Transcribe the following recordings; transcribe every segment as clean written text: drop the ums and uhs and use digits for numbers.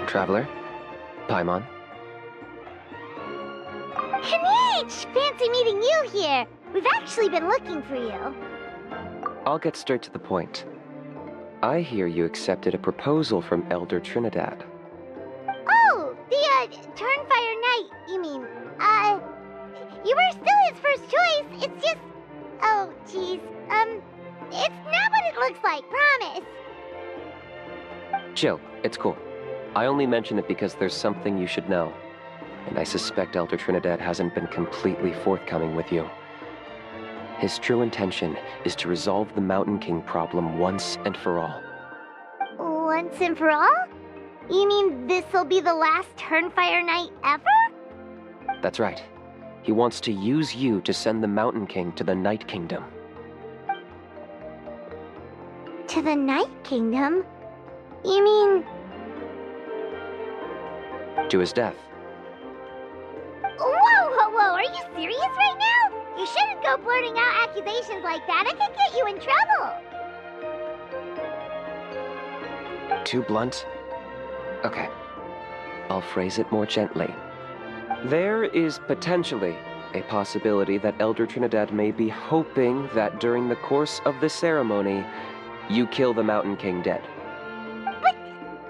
Traveler, Paimon. Kanich! Fancy meeting you here. We've actually been looking for you. I'll get straight to the point. I hear you accepted a proposal from Elder Trinidad. Oh, the, Turnfire Knight, you mean. You were still his first choice. It's just... Oh, jeez. It's not what it looks like, promise. Chill, it's cool. I only mention it because there's something you should know. And I suspect Elder Trinidad hasn't been completely forthcoming with you. His true intention is to resolve the Mountain King problem once and for all. Once and for all? You mean this'll be the last Turnfire Knight ever? That's right. He wants to use you to send the Mountain King to the Night Kingdom. To the Night Kingdom? You mean... To his death. Whoa, are you serious right now? You shouldn't go blurting out accusations like that. It could get you in trouble. Too blunt? Okay. I'll phrase it more gently. There is potentially a possibility that Elder Trinidad may be hoping that during the course of the ceremony, you kill the Mountain King dead. But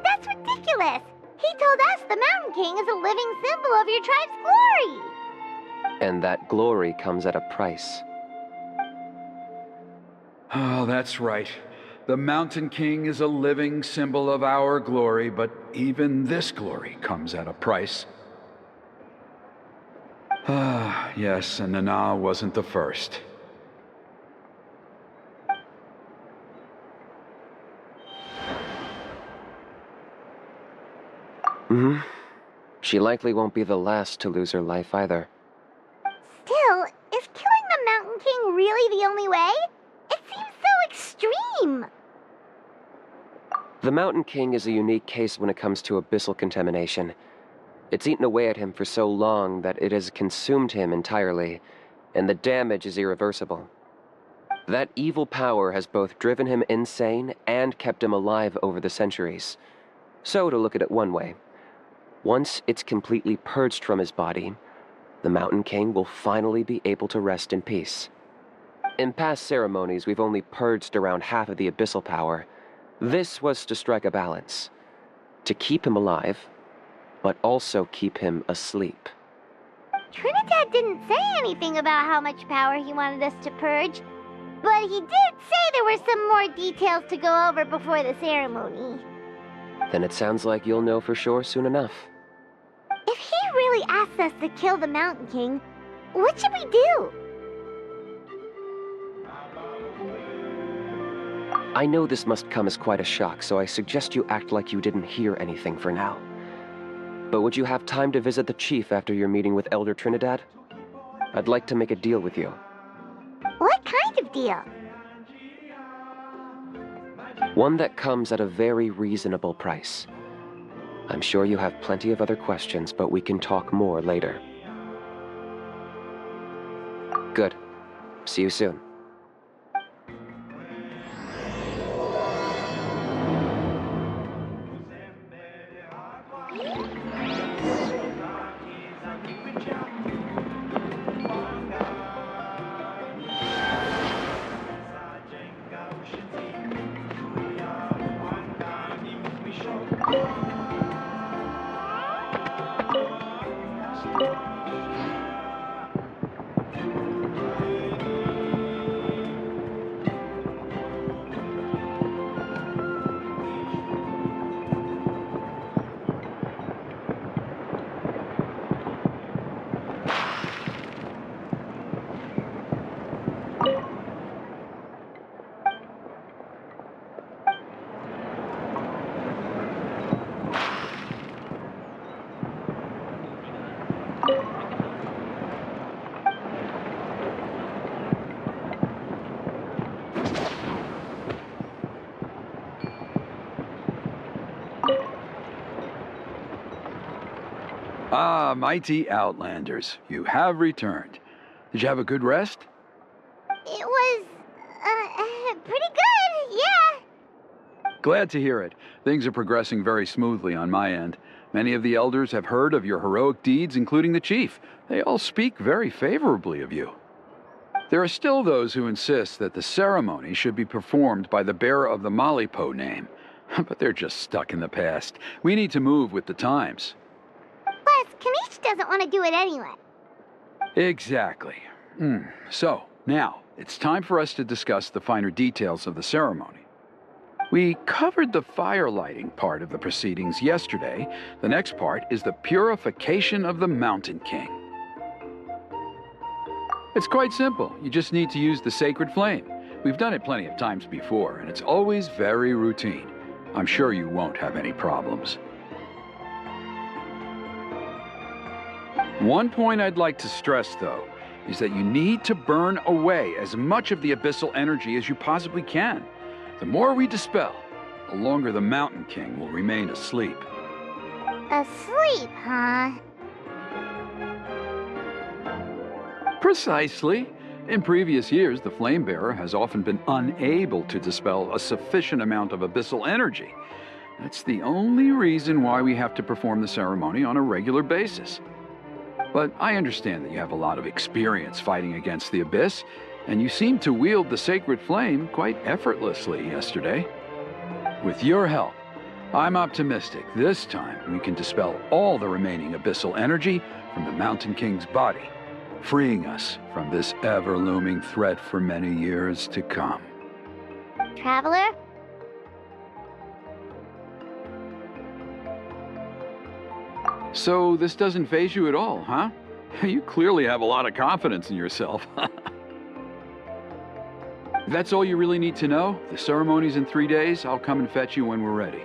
that's ridiculous! He told us the Mountain King is a living symbol of your tribe's glory! And that glory comes at a price. Oh, that's right. The Mountain King is a living symbol of our glory, but even this glory comes at a price. Ah, yes, and Nana wasn't the first. Mm-hmm. She likely won't be the last to lose her life either. Still, is killing the Mountain King really the only way? It seems so extreme! The Mountain King is a unique case when it comes to abyssal contamination. It's eaten away at him for so long that it has consumed him entirely, and the damage is irreversible. That evil power has both driven him insane and kept him alive over the centuries. So, to look at it one way, once it's completely purged from his body, the Mountain King will finally be able to rest in peace. In past ceremonies, we've only purged around half of the abyssal power. This was to strike a balance, to keep him alive, but also keep him asleep. Trinidad didn't say anything about how much power he wanted us to purge, but he did say there were some more details to go over before the ceremony. Then it sounds like you'll know for sure soon enough. If he really asks us to kill the Mountain King, what should we do? I know this must come as quite a shock, so I suggest you act like you didn't hear anything for now. But would you have time to visit the chief after your meeting with Elder Trinidad? I'd like to make a deal with you. What kind of deal? One that comes at a very reasonable price. I'm sure you have plenty of other questions, but we can talk more later. Good. See you soon. Ah, mighty Outlanders, you have returned. Did you have a good rest? It was, pretty good, yeah. Glad to hear it. Things are progressing very smoothly on my end. Many of the elders have heard of your heroic deeds, including the chief. They all speak very favorably of you. There are still those who insist that the ceremony should be performed by the bearer of the Malipo name. But they're just stuck in the past. We need to move with the times. Plus, Kanish doesn't want to do it anyway. Exactly. So, now, it's time for us to discuss the finer details of the ceremony. We covered the fire lighting part of the proceedings yesterday. The next part is the purification of the Mountain King. It's quite simple. You just need to use the sacred flame. We've done it plenty of times before, and it's always very routine. I'm sure you won't have any problems. One point I'd like to stress, though, is that you need to burn away as much of the abyssal energy as you possibly can. The more we dispel, the longer the Mountain King will remain asleep. Asleep, huh? Precisely. In previous years, the Flame Bearer has often been unable to dispel a sufficient amount of abyssal energy. That's the only reason why we have to perform the ceremony on a regular basis. But I understand that you have a lot of experience fighting against the Abyss, and you seem to wield the sacred flame quite effortlessly yesterday. With your help, I'm optimistic this time we can dispel all the remaining abyssal energy from the Mountain King's body, freeing us from this ever-looming threat for many years to come. Traveler? So this doesn't faze you at all, huh? You clearly have a lot of confidence in yourself. That's all you really need to know. The ceremony's in 3 days. I'll come and fetch you when we're ready.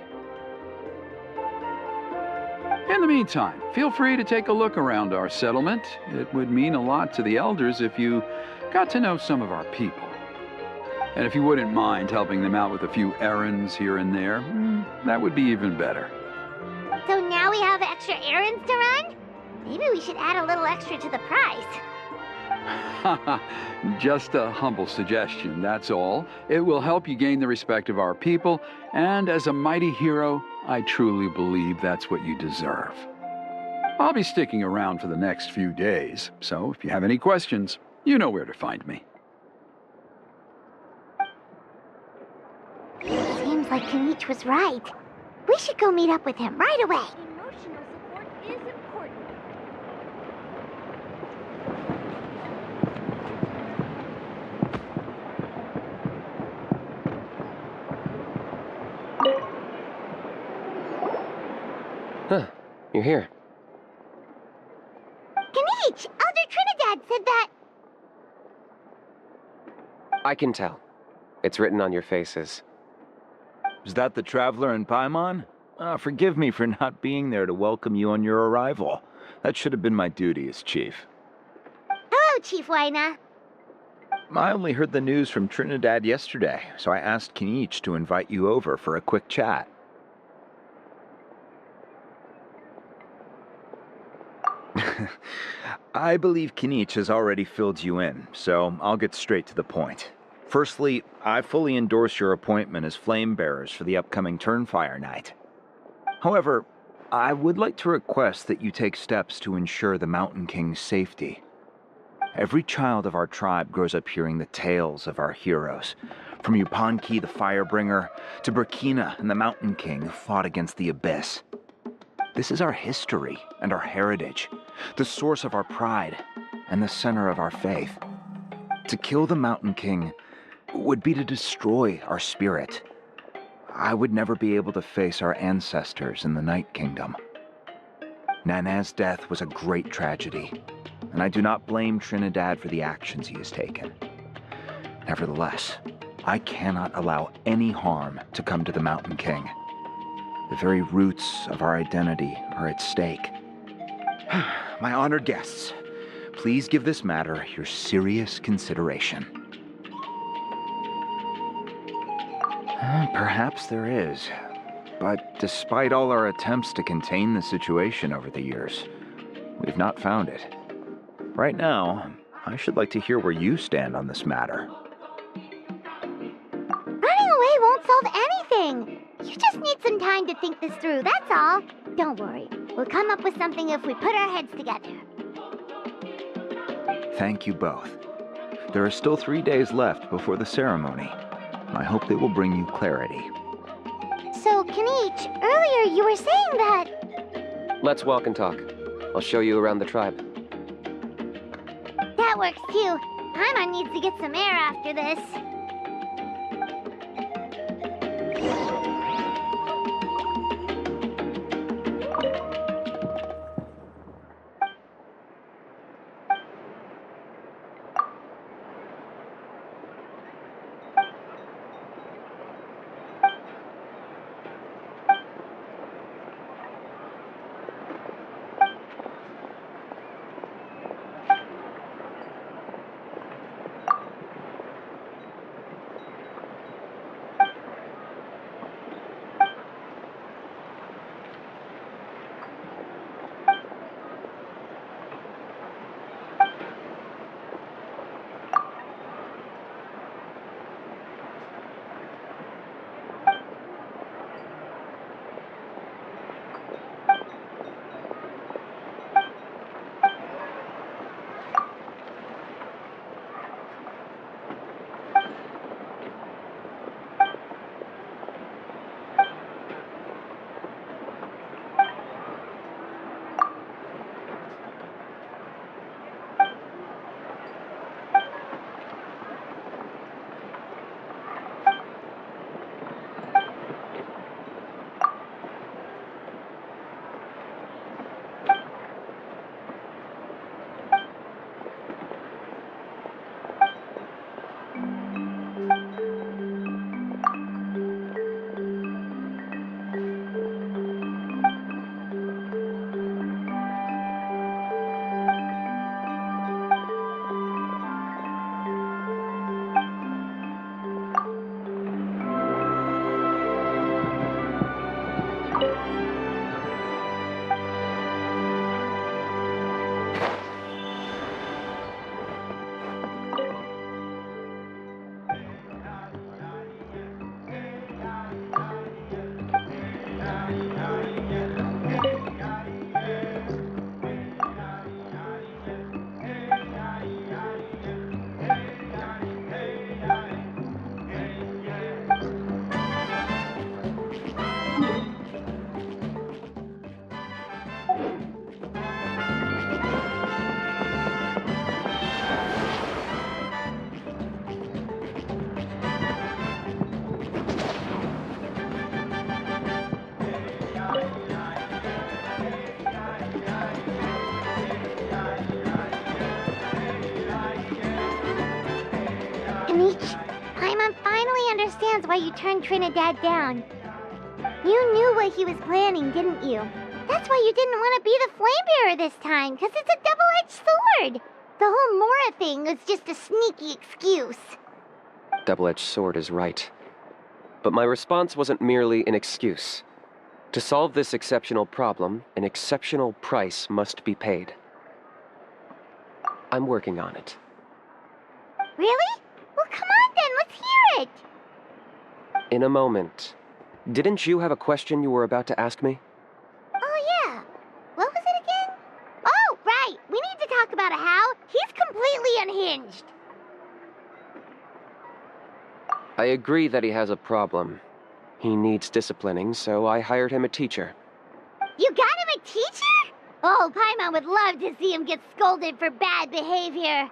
In the meantime, feel free to take a look around our settlement. It would mean a lot to the elders if you got to know some of our people. And if you wouldn't mind helping them out with a few errands here and there, that would be even better. So now we have extra errands to run? Maybe we should add a little extra to the price. Just a humble suggestion, that's all. It will help you gain the respect of our people, and as a mighty hero, I truly believe that's what you deserve. I'll be sticking around for the next few days, so if you have any questions, you know where to find me. Seems like Kanish was right. We should go meet up with him right away. Emotional support is important. Huh, you're here. Kanish! Elder Trinidad said that... I can tell. It's written on your faces. Is that the Traveler in Paimon? Forgive me for not being there to welcome you on your arrival. That should have been my duty as chief. Hello, Chief Waina. I only heard the news from Trinidad yesterday, so I asked Kanish to invite you over for a quick chat. I believe Kanish has already filled you in, so I'll get straight to the point. Firstly, I fully endorse your appointment as flame bearers for the upcoming Turnfire Night. However, I would like to request that you take steps to ensure the Mountain King's safety. Every child of our tribe grows up hearing the tales of our heroes, from Yupanqui the Firebringer to Burkina and the Mountain King who fought against the Abyss. This is our history and our heritage, the source of our pride and the center of our faith. To kill the Mountain King would be to destroy our spirit. I would never be able to face our ancestors in the Night Kingdom. Nana's death was a great tragedy, and I do not blame Trinidad for the actions he has taken. Nevertheless, I cannot allow any harm to come to the Mountain King. The very roots of our identity are at stake. My honored guests, please give this matter your serious consideration. Perhaps there is, but despite all our attempts to contain the situation over the years, we've not found it. Right now, I should like to hear where you stand on this matter. Running away won't solve anything. You just need some time to think this through, that's all. Don't worry. We'll come up with something if we put our heads together. Thank you both. There are still 3 days left before the ceremony. I hope they will bring you clarity. So, Kanich, earlier you were saying that... Let's walk and talk. I'll show you around the tribe. That works too. Paimon needs to get some air after this. Paimon finally understands why you turned Trinidad down. You knew what he was planning, didn't you? That's why you didn't want to be the Flame Bearer this time, because it's a double-edged sword. The whole Mora thing was just a sneaky excuse. Double-edged sword is right. But my response wasn't merely an excuse. To solve this exceptional problem, an exceptional price must be paid. I'm working on it. Really? Well, come on then, let's hear it! In a moment. Didn't you have a question you were about to ask me? Oh, yeah. What was it again? Oh, right. We need to talk about Hal. He's completely unhinged. I agree that he has a problem. He needs disciplining, so I hired him a teacher. You got him a teacher? Oh, Paimon would love to see him get scolded for bad behavior.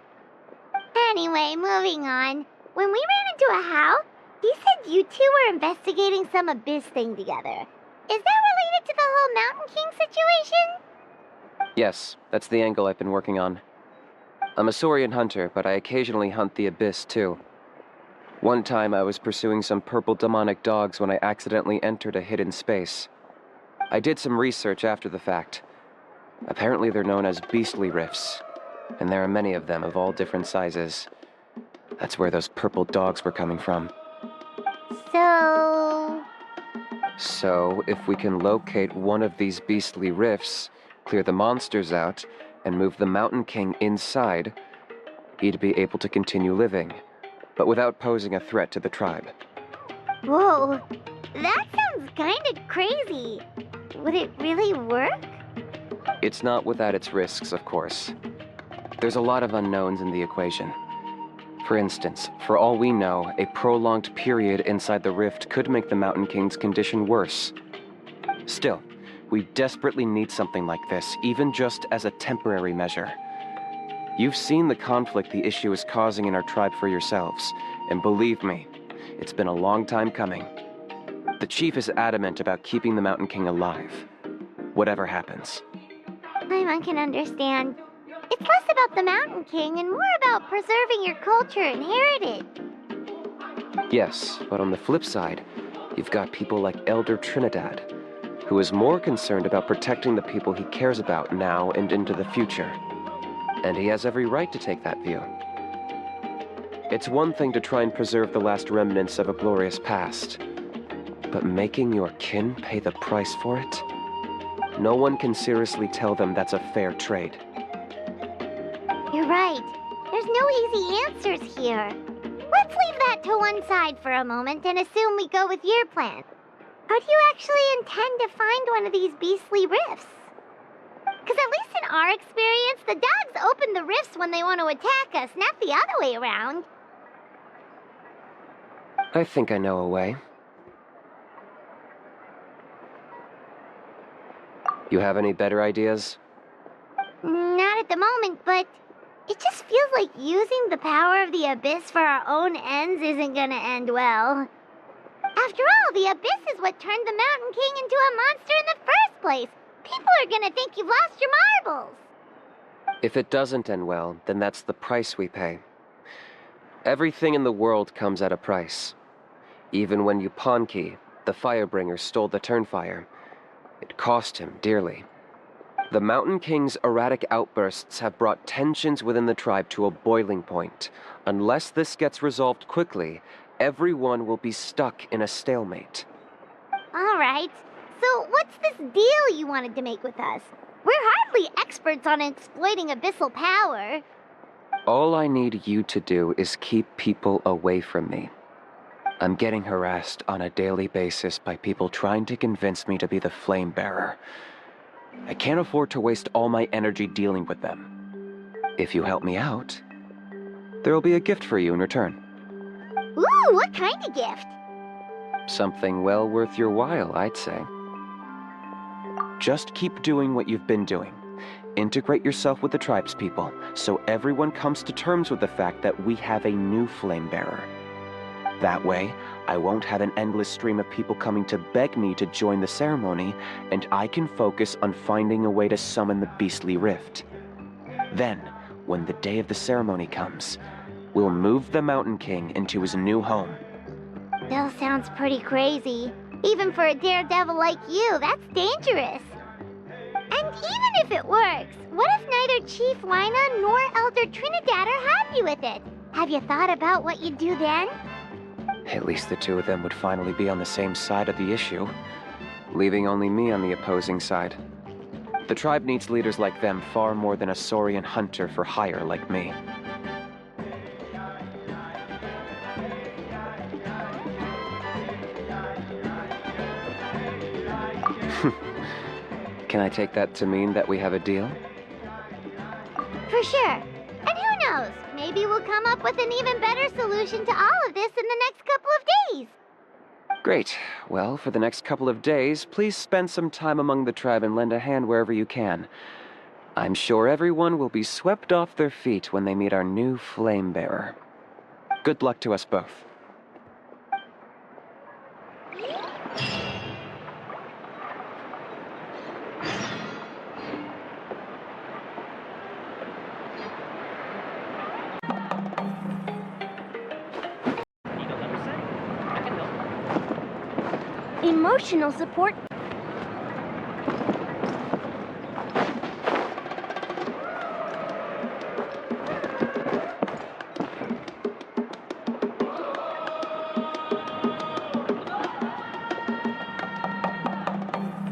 Anyway, moving on. When we ran into a Hal, he said you two were investigating some abyss thing together. Is that related to the whole Mountain King situation? Yes, that's the angle I've been working on. I'm a Saurian hunter, but I occasionally hunt the abyss too. One time I was pursuing some purple demonic dogs when I accidentally entered a hidden space. I did some research after the fact. Apparently they're known as beastly rifts, and there are many of them of all different sizes. That's where those purple dogs were coming from. So, So, if we can locate one of these beastly rifts, clear the monsters out, and move the Mountain King inside, he'd be able to continue living, but without posing a threat to the tribe. Whoa, that sounds kinda crazy. Would it really work? It's not without its risks, of course. There's a lot of unknowns in the equation. For instance, for all we know, a prolonged period inside the rift could make the Mountain King's condition worse. Still, we desperately need something like this, even just as a temporary measure. You've seen the conflict the issue is causing in our tribe for yourselves, and believe me, it's been a long time coming. The chief is adamant about keeping the Mountain King alive, whatever happens. I can understand. It's less about the Mountain King and more about preserving your culture and heritage. Yes, but on the flip side, you've got people like Elder Trinidad, who is more concerned about protecting the people he cares about now and into the future. And he has every right to take that view. It's one thing to try and preserve the last remnants of a glorious past, but making your kin pay the price for it? No one can seriously tell them that's a fair trade. You're right. There's no easy answers here. Let's leave that to one side for a moment and assume we go with your plan. How do you actually intend to find one of these beastly rifts? Because at least in our experience, the dogs open the rifts when they want to attack us, not the other way around. I think I know a way. You have any better ideas? Not at the moment, but it just feels like using the power of the Abyss for our own ends isn't gonna end well. After all, the Abyss is what turned the Mountain King into a monster in the first place. People are gonna think you've lost your marbles. If it doesn't end well, then that's the price we pay. Everything in the world comes at a price. Even when Yupanqui, the Firebringer, stole the Turnfire, it cost him dearly. The Mountain King's erratic outbursts have brought tensions within the tribe to a boiling point. Unless this gets resolved quickly, everyone will be stuck in a stalemate. All right. So what's this deal you wanted to make with us? We're hardly experts on exploiting abyssal power. All I need you to do is keep people away from me. I'm getting harassed on a daily basis by people trying to convince me to be the flame bearer. I can't afford to waste all my energy dealing with them. If you help me out, there'll be a gift for you in return. Ooh, what kind of gift? Something well worth your while, I'd say. Just keep doing what you've been doing. Integrate yourself with the tribespeople, so everyone comes to terms with the fact that we have a new flame bearer. That way, I won't have an endless stream of people coming to beg me to join the ceremony, and I can focus on finding a way to summon the beastly rift. Then, when the day of the ceremony comes, we'll move the Mountain King into his new home. Still sounds pretty crazy. Even for a daredevil like you, that's dangerous. And even if it works, what if neither Chief Lina nor Elder Trinidad are happy with it? Have you thought about what you'd do then? At least the two of them would finally be on the same side of the issue, leaving only me on the opposing side. The tribe needs leaders like them far more than a Saurian hunter for hire like me. Can I take that to mean that we have a deal? For sure. And who knows? Maybe we'll come up with an even better solution to all of this in the next couple of days. Great. Well, for the next couple of days, please spend some time among the tribe and lend a hand wherever you can. I'm sure everyone will be swept off their feet when they meet our new flame bearer. Good luck to us both. Emotional support.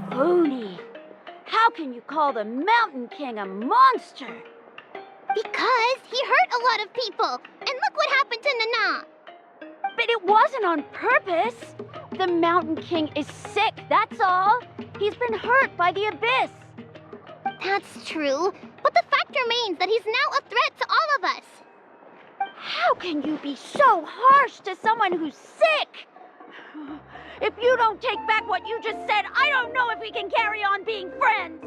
Pony, how can you call the Mountain King a monster? Because he hurt a lot of people. And look what happened to Nana. But it wasn't on purpose. The Mountain King is sick, that's all. He's been hurt by the abyss. That's true. But the fact remains that he's now a threat to all of us. How can you be so harsh to someone who's sick? If you don't take back what you just said, I don't know if we can carry on being friends.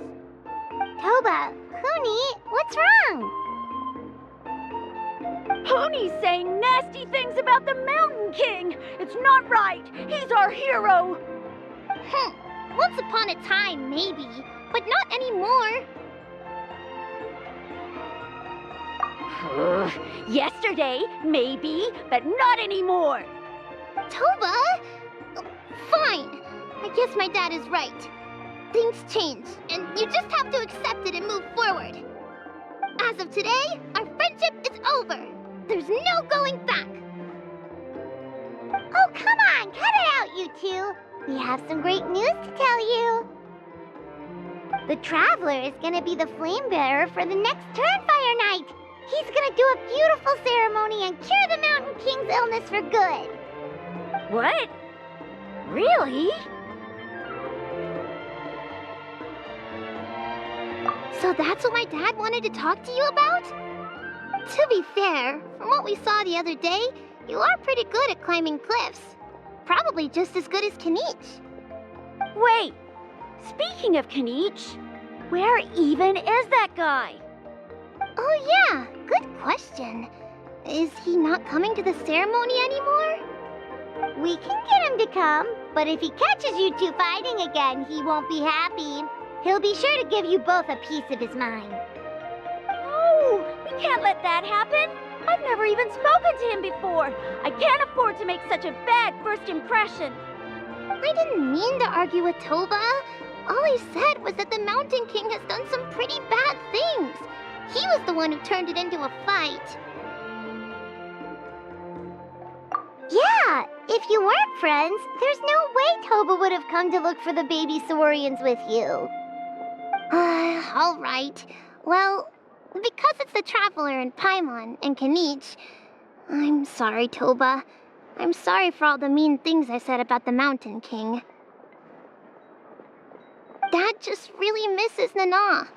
Toba, Huni, what's wrong? Pony's saying nasty things about the Mountain King. It's not right. He's our hero. Once upon a time, maybe, but not anymore. Yesterday, maybe, but not anymore. Toba? Fine. I guess my dad is right. Things change, and you just have to accept it and move forward. As of today, our friendship is over. There's no going back. Oh, come on, cut it out, you two. We have some great news to tell you. The Traveler is gonna be the flame bearer for the next Turnfire Night. He's gonna do a beautiful ceremony and cure the Mountain King's illness for good. What? Really? So that's what my dad wanted to talk to you about? To be fair, from what we saw the other day, you are pretty good at climbing cliffs. Probably just as good as Kanich. Wait, speaking of Kanich, where even is that guy? Oh yeah, good question. Is he not coming to the ceremony anymore? We can get him to come, but if he catches you two fighting again, he won't be happy. He'll be sure to give you both a piece of his mind. Oh, we can't let that happen. I've never even spoken to him before. I can't afford to make such a bad first impression. I didn't mean to argue with Toba. All I said was that the Mountain King has done some pretty bad things. He was the one who turned it into a fight. Yeah, if you weren't friends, there's no way Toba would have come to look for the baby Saurians with you. All right. Well, because it's the Traveler and Paimon and Kanich, I'm sorry, Toba. I'm sorry for all the mean things I said about the Mountain King. Dad just really misses Nana.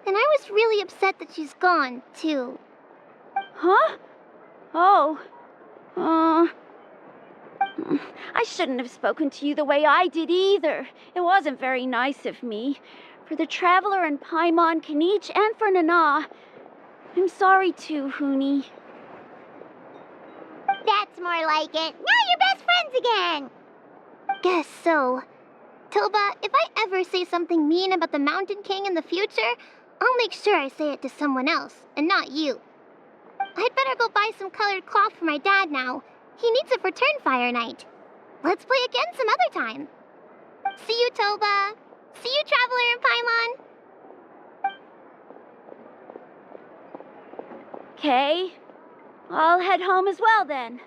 And I was really upset that she's gone, too. Huh? Oh. I shouldn't have spoken to you the way I did either. It wasn't very nice of me. For the Traveler and Paimon, Kanich, and for Nana. I'm sorry too, Huni. That's more like it. Now you're best friends again. Guess so. Toba, if I ever say something mean about the Mountain King in the future, I'll make sure I say it to someone else, and not you. I'd better go buy some colored cloth for my dad now. He needs it for Turnfire Night. Let's play again some other time. See you, Toba. See you, Traveler and Paimon. Okay. I'll head home as well then.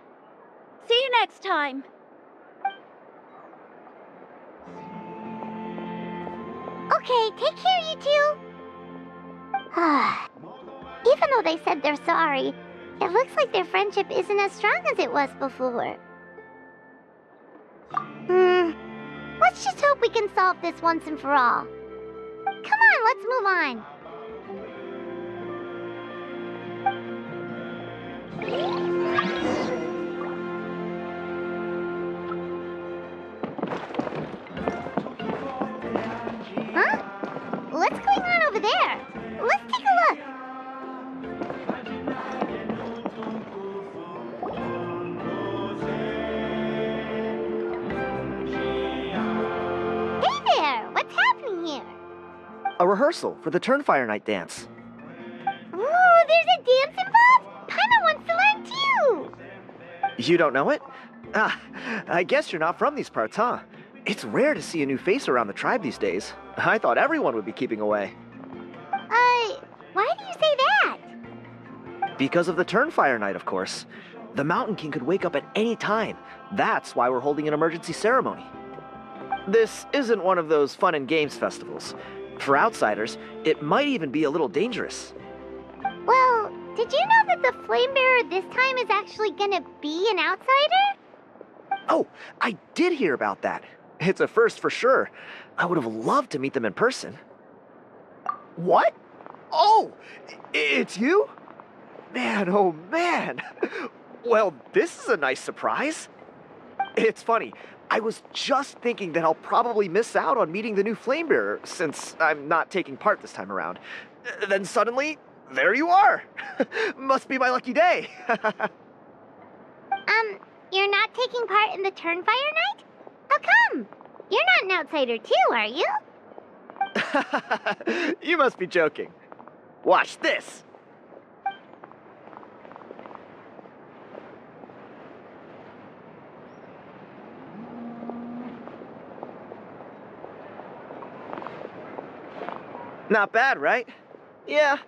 See you next time. Okay, take care, you two. Even though they said they're sorry, it looks like their friendship isn't as strong as it was before. Let's just hope we can solve this once and for all. Come on, let's move on. Huh? What's going on over there? Let's take a look. Hey there! What's happening here? A rehearsal for the Turnfire Night dance. Ooh, there's a dance involved? Paimon wants to learn too! You don't know it? Ah, I guess you're not from these parts, huh? It's rare to see a new face around the tribe these days. I thought everyone would be keeping away. Why do you say that? Because of the Turnfire Night, of course. The Mountain King could wake up at any time. That's why we're holding an emergency ceremony. This isn't one of those fun and games festivals. For outsiders, it might even be a little dangerous. Well, did you know that the flame bearer this time is actually gonna be an outsider? Oh, I did hear about that. It's a first for sure. I would have loved to meet them in person. What? Oh, it's you? Man, oh man. Well, this is a nice surprise. It's funny. I was just thinking that I'll probably miss out on meeting the new flame bearer since I'm not taking part this time around. Then suddenly, there you are. Must be my lucky day. You're not taking part in the Turnfire Night? How come? You're not an outsider too, are you? You must be joking. Watch this. Not bad, right? Yeah,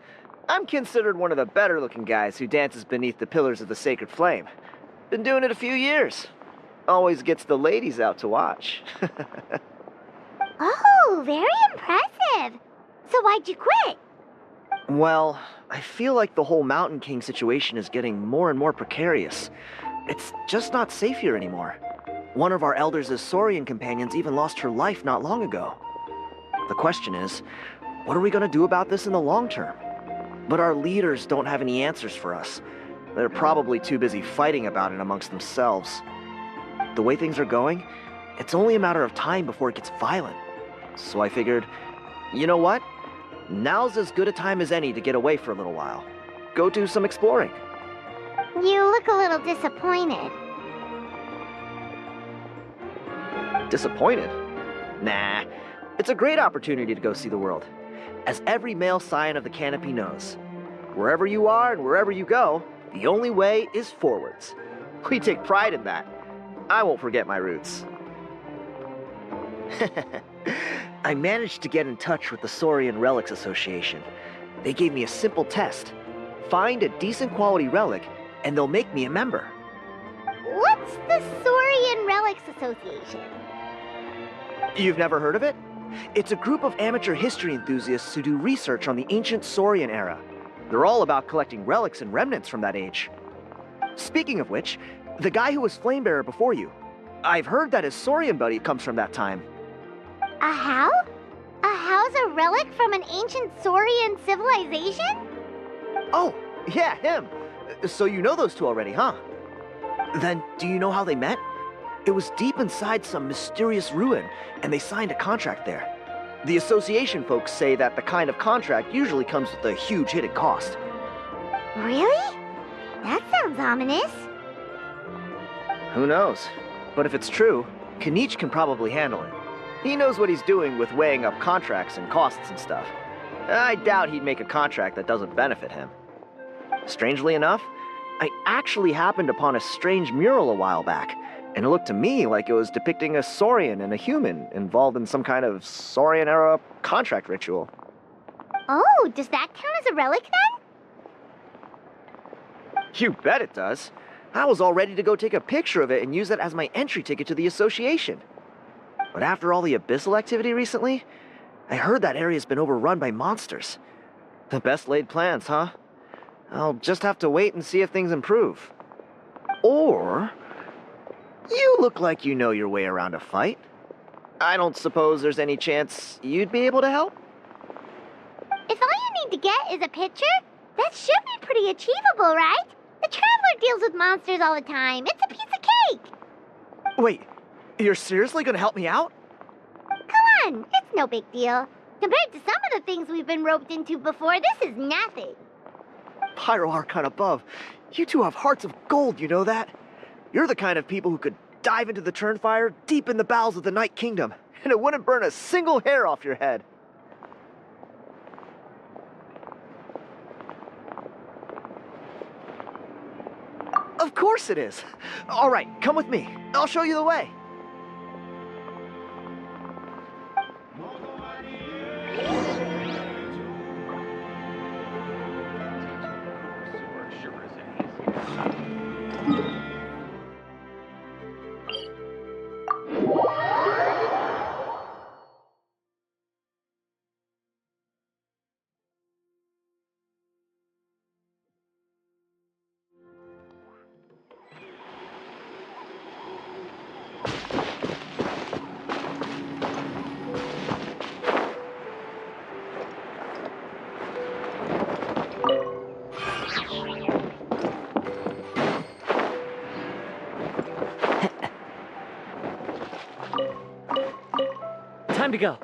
I'm considered one of the better-looking guys who dances beneath the pillars of the sacred flame. Been doing it a few years. Always gets the ladies out to watch. Oh, very impressive. So why'd you quit? Well, I feel like the whole Mountain King situation is getting more and more precarious. It's just not safe here anymore. One of our elders' Saurian companions even lost her life not long ago. The question is, what are we going to do about this in the long term? But our leaders don't have any answers for us. They're probably too busy fighting about it amongst themselves. The way things are going, it's only a matter of time before it gets violent. So I figured, you know what? Now's as good a time as any to get away for a little while. Go do some exploring. You look a little disappointed. Disappointed? Nah, it's a great opportunity to go see the world. As every male scion of the canopy knows, wherever you are and wherever you go, the only way is forwards. We take pride in that. I won't forget my roots. I managed to get in touch with the Saurian Relics Association. They gave me a simple test. Find a decent quality relic, and they'll make me a member. What's the Saurian Relics Association? You've never heard of it? It's a group of amateur history enthusiasts who do research on the ancient Saurian era. They're all about collecting relics and remnants from that age. Speaking of which, the guy who was Flamebearer before you, I've heard that his Saurian buddy comes from that time. A how? A how's a relic from an ancient Saurian civilization? Oh, yeah, him. So you know those two already, huh? Then, do you know how they met? It was deep inside some mysterious ruin, and they signed a contract there. The association folks say that the kind of contract usually comes with a huge hidden cost. Really? That sounds ominous. Who knows? But if it's true, Kanich can probably handle it. He knows what he's doing with weighing up contracts and costs and stuff. I doubt he'd make a contract that doesn't benefit him. Strangely enough, I actually happened upon a strange mural a while back, and it looked to me like it was depicting a Saurian and a human involved in some kind of Saurian-era contract ritual. Oh, does that count as a relic then? You bet it does. I was all ready to go take a picture of it and use it as my entry ticket to the association. But after all the abyssal activity recently, I heard that area's been overrun by monsters. The best laid plans, huh? I'll just have to wait and see if things improve. Or... you look like you know your way around a fight. I don't suppose there's any chance you'd be able to help? If all you need to get is a picture, that should be pretty achievable, right? The Traveler deals with monsters all the time. It's a piece of cake. Wait, you're seriously gonna help me out? Come on, it's no big deal. Compared to some of the things we've been roped into before, this is nothing. Pyro Archon above, you two have hearts of gold, you know that? You're the kind of people who could dive into the Turnfire deep in the bowels of the Night Kingdom, and it wouldn't burn a single hair off your head. Of course it is. All right, come with me. I'll show you the way. Time to go.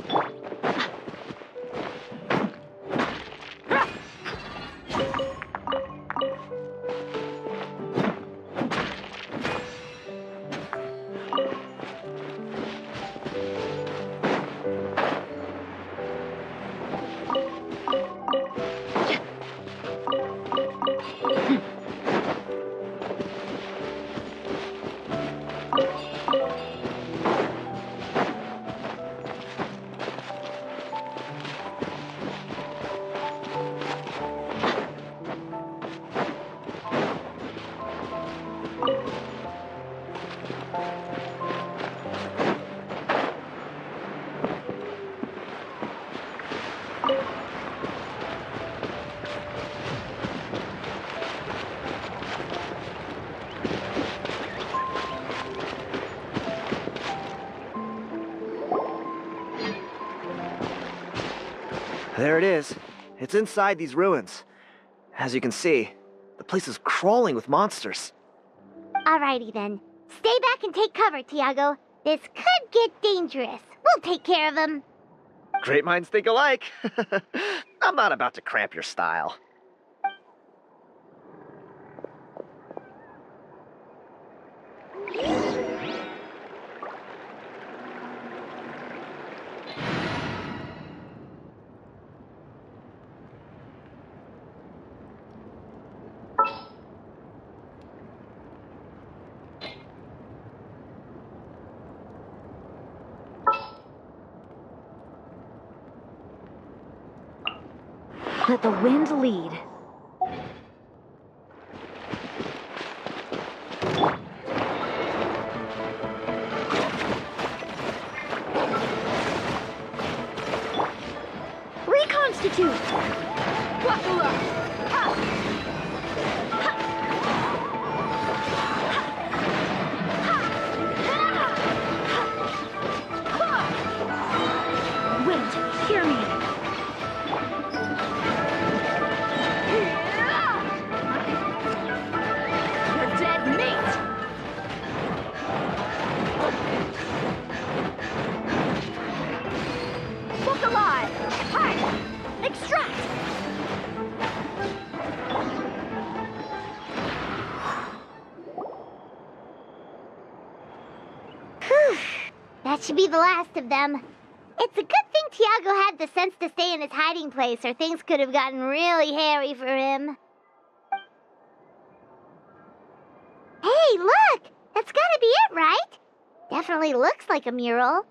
There it is. It's inside these ruins. As you can see, the place is crawling with monsters. Alrighty then. Stay back and take cover, Tiago. This could get dangerous. We'll take care of them. Great minds think alike. I'm not about to cramp your style. Let the wind lead. Reconstitute! Wakula! Ha! Ha! Ha! Wind, hear me. You're dead meat! Look alive! Hide! Extract! Whew. That should be the last of them. It's a good thing Tiago had the sense to stay in his hiding place, or things could have gotten really hairy for him. Hey, look! That's gotta be it, right? Definitely looks like a mural.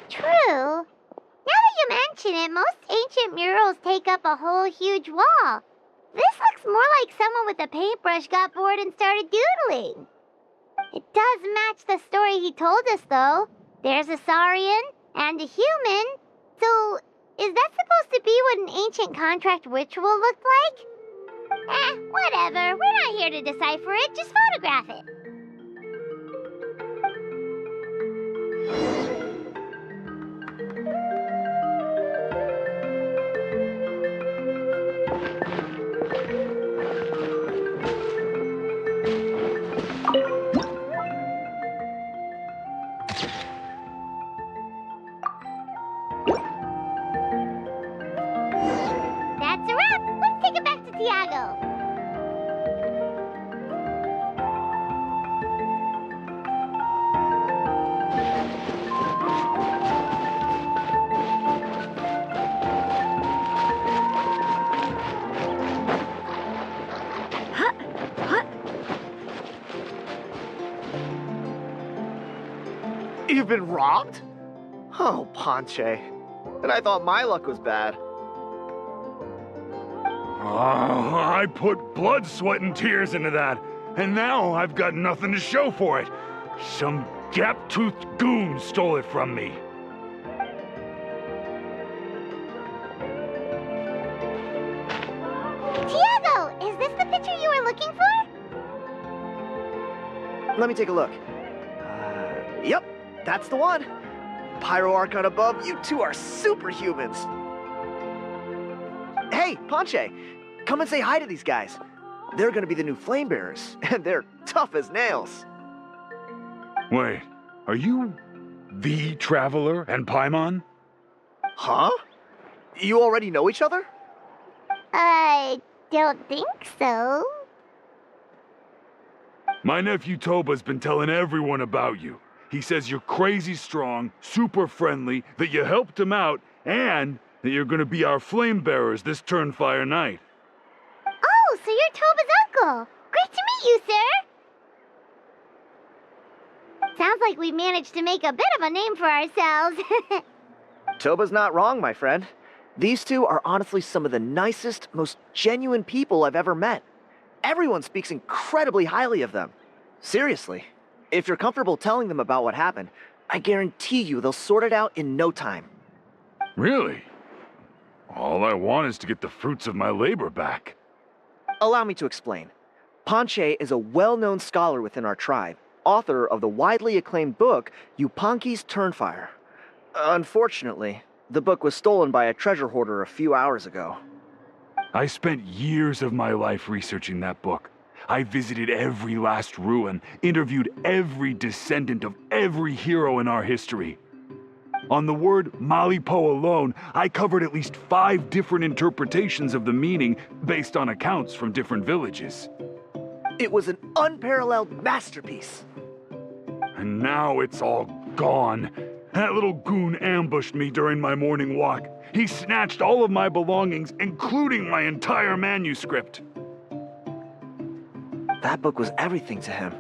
True. Now that you mention it, most ancient murals take up a whole huge wall. This looks more like someone with a paintbrush got bored and started doodling. It does match the story he told us, though. There's a Saurian and a human. So, is that supposed to be what an ancient contract ritual looked like? Whatever. We're not here to decipher it. Just photograph it. That's a wrap. Let's take it back to Tiago. You've been robbed? Oh, Ponche. And I thought my luck was bad. Oh, I put blood, sweat, and tears into that, and now I've got nothing to show for it. Some gap-toothed goon stole it from me. Tiago, is this the picture you were looking for? Let me take a look. Yep, that's the one. Pyro Archon above, you two are superhumans. Hey, Ponche, come and say hi to these guys. They're gonna be the new flame bearers, and they're tough as nails. Wait, are you the Traveler and Paimon? Huh? You already know each other? I don't think so. My nephew Toba's been telling everyone about you. He says you're crazy strong, super friendly, that you helped him out, and that you're gonna be our flame bearers this Turnfire night. Oh, so you're Toba's uncle. Great to meet you, sir. Sounds like we managed to make a bit of a name for ourselves. Toba's not wrong, my friend. These two are honestly some of the nicest, most genuine people I've ever met. Everyone speaks incredibly highly of them. Seriously. If you're comfortable telling them about what happened, I guarantee you they'll sort it out in no time. Really? All I want is to get the fruits of my labor back. Allow me to explain. Panche is a well-known scholar within our tribe, author of the widely acclaimed book, Yupanqui's Turnfire. Unfortunately, the book was stolen by a treasure hoarder a few hours ago. I spent years of my life researching that book. I visited every last ruin, interviewed every descendant of every hero in our history. On the word Malipo alone, I covered at least 5 different interpretations of the meaning based on accounts from different villages. It was an unparalleled masterpiece. And now it's all gone. That little goon ambushed me during my morning walk. He snatched all of my belongings, including my entire manuscript. That book was everything to him.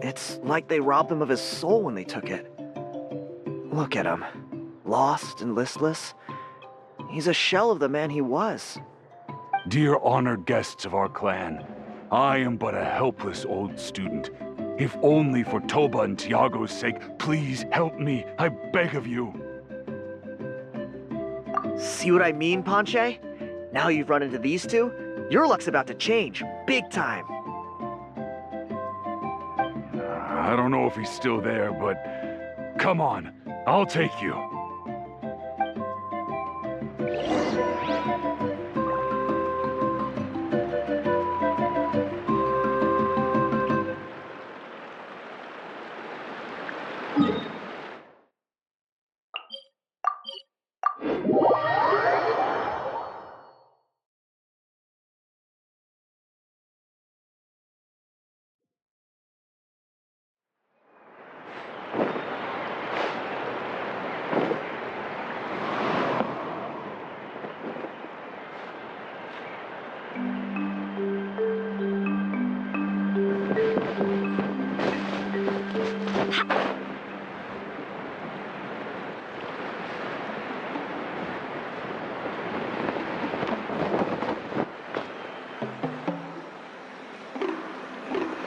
It's like they robbed him of his soul when they took it. Look at him. Lost and listless. He's a shell of the man he was. Dear honored guests of our clan, I am but a helpless old student. If only for Toba and Tiago's sake, please help me, I beg of you. See what I mean, Panche? Now you've run into these two, your luck's about to change, big time. I don't know if he's still there, but come on, I'll take you.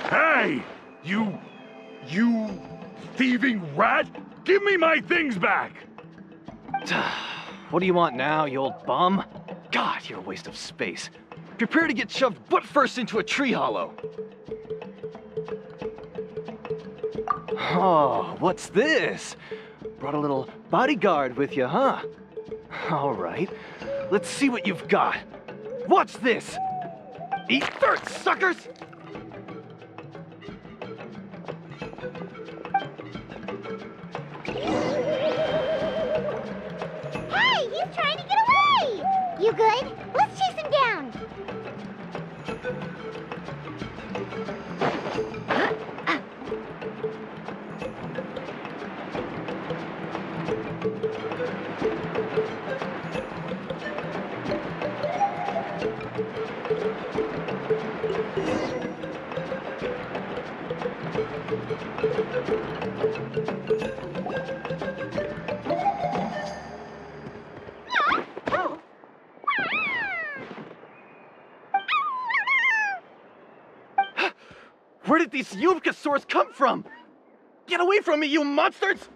Hey! You thieving rat! Give me my things back! What do you want now, you old bum? God, you're a waste of space. Prepare to get shoved butt first into a tree hollow. Oh, what's this? Brought a little bodyguard with you, huh? All right, let's see what you've got. Watch this! Eat dirt, suckers! Hey, he's trying to get away! You good? Let's chase him down. Where did these Yupanqui come from? Get away from me, you monsters!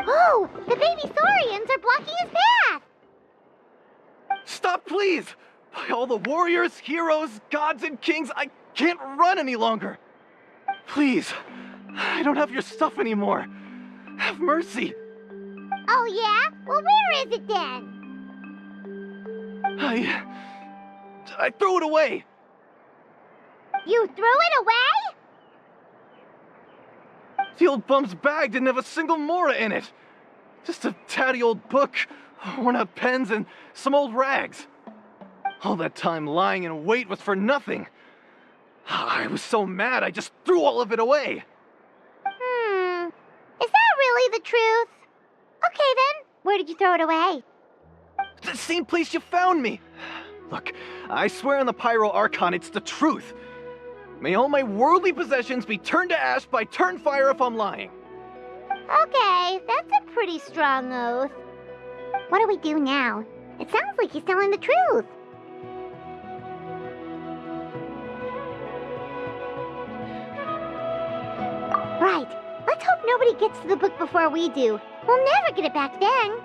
Oh, the baby saurians are blocking his path. Stop, please! By all the warriors, heroes, gods, and kings, I can't run any longer. Please, I don't have your stuff anymore. Have mercy. Oh, yeah? Well, where is it then? I threw it away. You threw it away? The old bum's bag didn't have a single mora in it. Just a tatty old book, worn-out pens, and some old rags. All that time lying in wait was for nothing. I was so mad, I just threw all of it away. Is that really the truth? Okay then, where did you throw it away? The same place you found me. Look, I swear on the Pyro Archon it's the truth. May all my worldly possessions be turned to ash by Turnfire if I'm lying. Okay, that's a pretty strong oath. What do we do now? It sounds like he's telling the truth. Right. Let's hope nobody gets to the book before we do. We'll never get it back then.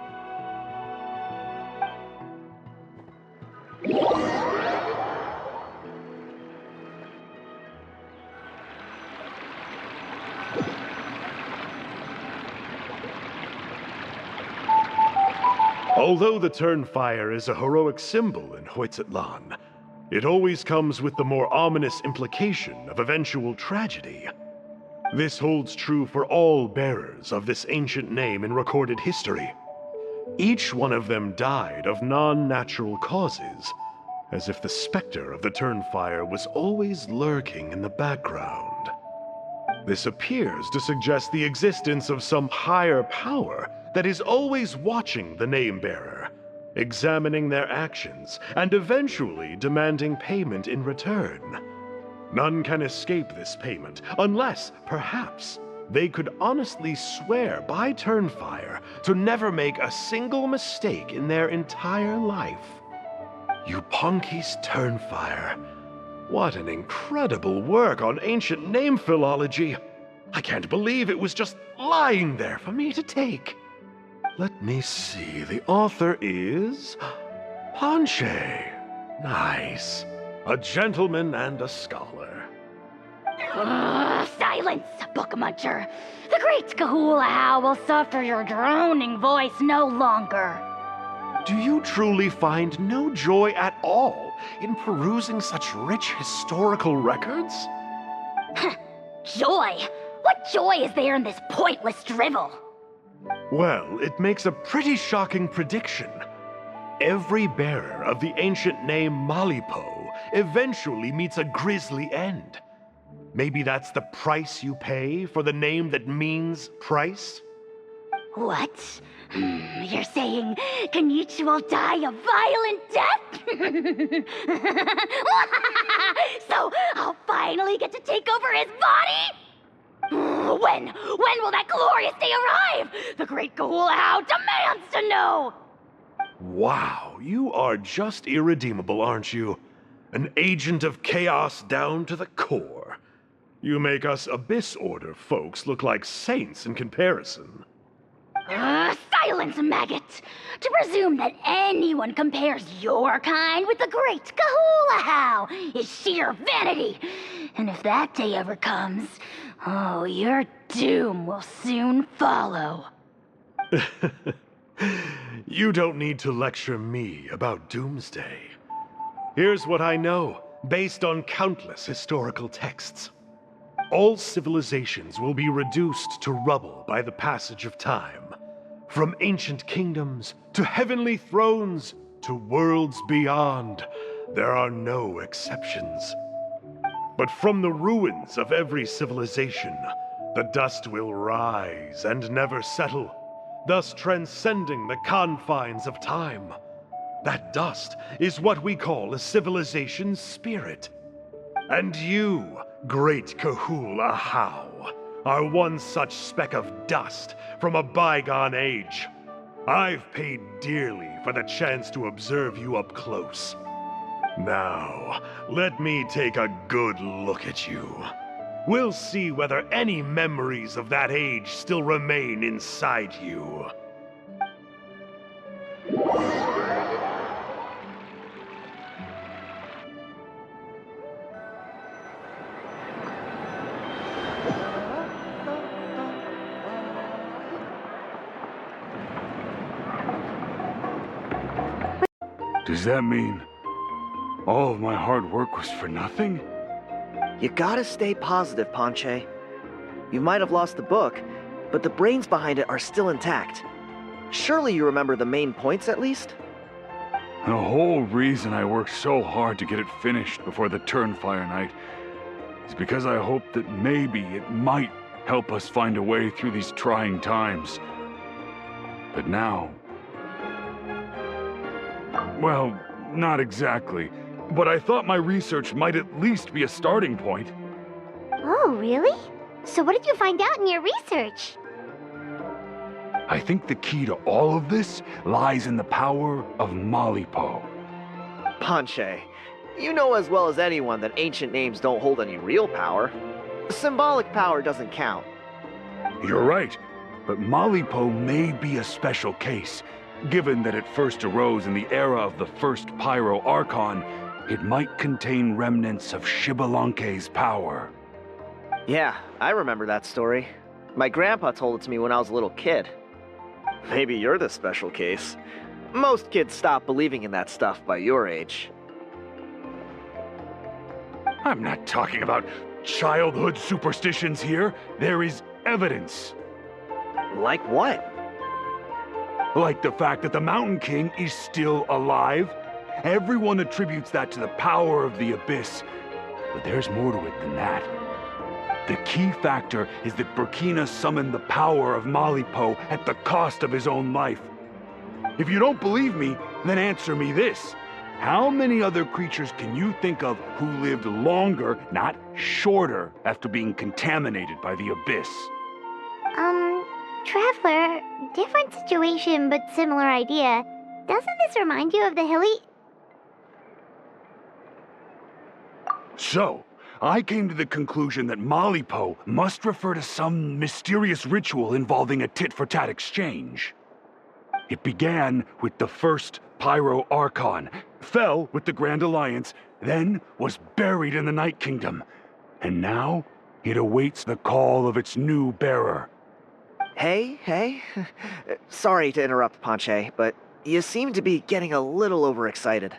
Although the Turnfire is a heroic symbol in Hoytzatlan, it always comes with the more ominous implication of eventual tragedy. This holds true for all bearers of this ancient name in recorded history. Each one of them died of non-natural causes, as if the specter of the Turnfire was always lurking in the background. This appears to suggest the existence of some higher power that is always watching the name-bearer, examining their actions, and eventually demanding payment in return. None can escape this payment, unless, perhaps, they could honestly swear by Turnfire to never make a single mistake in their entire life. Yupanqui's Turnfire. What an incredible work on ancient name philology. I can't believe it was just lying there for me to take. Let me see, the author is Panche. Nice. A gentleman and a scholar. Silence, book muncher. The great Kahula will suffer your droning voice no longer. Do you truly find no joy at all in perusing such rich historical records? Joy? What joy is there in this pointless drivel? Well, it makes a pretty shocking prediction. Every bearer of the ancient name Malipo eventually meets a grisly end. Maybe that's the price you pay for the name that means price? What? You're saying Kenichi will die a violent death? So I'll finally get to take over his body? When will that glorious day arrive? The great Kahula demands to know! Wow, you are just irredeemable, aren't you? An agent of chaos down to the core. You make us Abyss Order folks look like saints in comparison. Silence, maggot! To presume that anyone compares your kind with the great Kahula is sheer vanity. And if that day ever comes, oh, your doom will soon follow. You don't need to lecture me about Doomsday. Here's what I know, based on countless historical texts. All civilizations will be reduced to rubble by the passage of time. From ancient kingdoms, to heavenly thrones, to worlds beyond, there are no exceptions. But from the ruins of every civilization, the dust will rise and never settle, thus transcending the confines of time. That dust is what we call a civilization's spirit. And you, great Kahul Ahau, are one such speck of dust from a bygone age. I've paid dearly for the chance to observe you up close. Now, let me take a good look at you. We'll see whether any memories of that age still remain inside you. Does that mean all of my hard work was for nothing? You gotta stay positive, Panche. You might have lost the book, but the brains behind it are still intact. Surely you remember the main points at least? The whole reason I worked so hard to get it finished before the Turnfire Night is because I hoped that maybe it might help us find a way through these trying times. But now... well, not exactly. But I thought my research might at least be a starting point. Oh, really? So what did you find out in your research? I think the key to all of this lies in the power of Malipo. Panche, you know as well as anyone that ancient names don't hold any real power. Symbolic power doesn't count. You're right, but Malipo may be a special case. Given that it first arose in the era of the first Pyro Archon, it might contain remnants of Xbalanque's power. Yeah, I remember that story. My grandpa told it to me when I was a little kid. Maybe you're the special case. Most kids stop believing in that stuff by your age. I'm not talking about childhood superstitions here. There is evidence. Like what? Like the fact that the Mountain King is still alive. Everyone attributes that to the power of the Abyss. But there's more to it than that. The key factor is that Burkina summoned the power of Malipo at the cost of his own life. If you don't believe me, then answer me this. How many other creatures can you think of who lived longer, not shorter, after being contaminated by the Abyss? Traveler, different situation but similar idea. Doesn't this remind you of the hilly... So, I came to the conclusion that Malipo must refer to some mysterious ritual involving a tit-for-tat exchange. It began with the first Pyro Archon, fell with the Grand Alliance, then was buried in the Night Kingdom, and now it awaits the call of its new bearer. Hey. Sorry to interrupt, Panche, but you seem to be getting a little overexcited.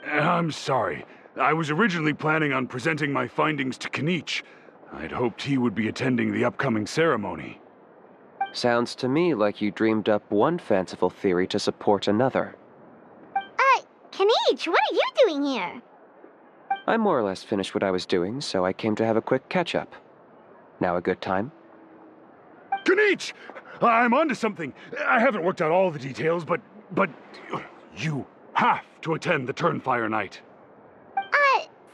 I'm sorry. I was originally planning on presenting my findings to Kinich. I'd hoped he would be attending the upcoming ceremony. Sounds to me like you dreamed up one fanciful theory to support another. Kinich, what are you doing here? I more or less finished what I was doing, so I came to have a quick catch-up. Now a good time? Kinich! I'm onto something. I haven't worked out all the details, but you have to attend the Turnfire Night.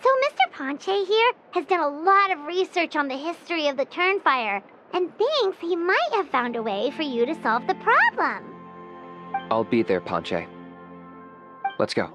So Mr. Panche here has done a lot of research on the history of the Turnfire, and thinks he might have found a way for you to solve the problem. I'll be there, Panche. Let's go.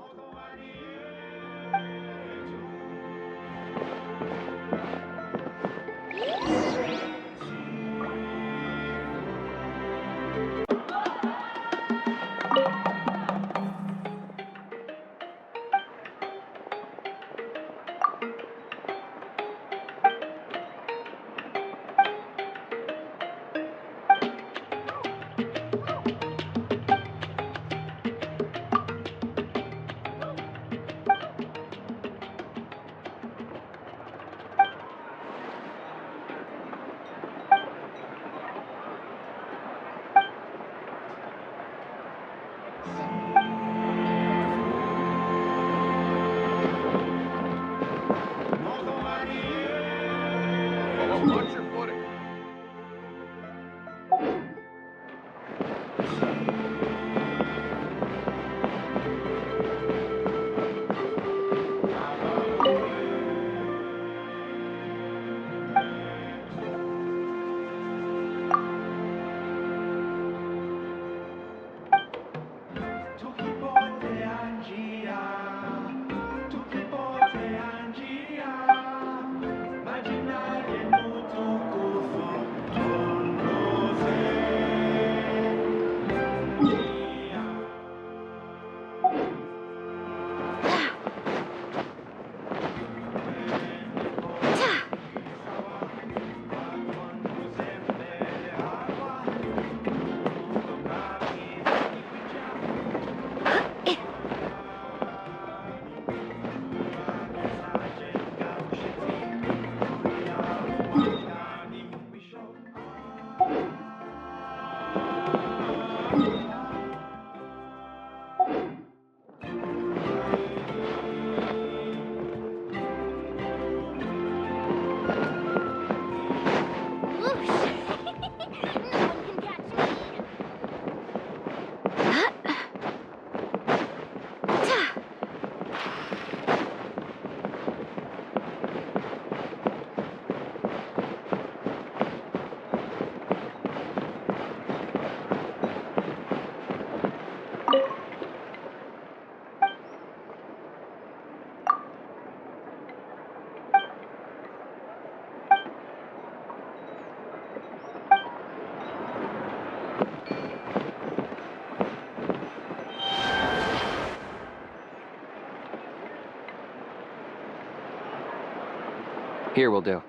Here will do.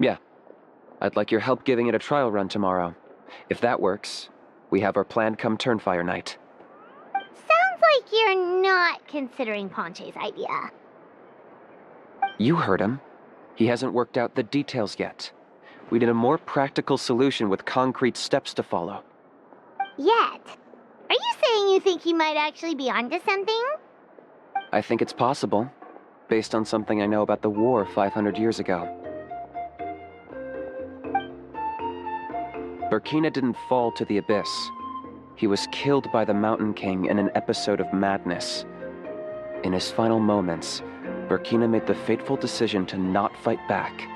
Yeah. I'd like your help giving it a trial run tomorrow. If that works, we have our plan come Turnfire night. Sounds like you're not considering Ponche's idea. You heard him. He hasn't worked out the details yet. We need a more practical solution with concrete steps to follow. Yet? Are you saying you think he might actually be onto something? I think it's possible, based on something I know about the war 500 years ago. Burkina didn't fall to the abyss. He was killed by the Mountain King in an episode of madness. In his final moments, Burkina made the fateful decision to not fight back,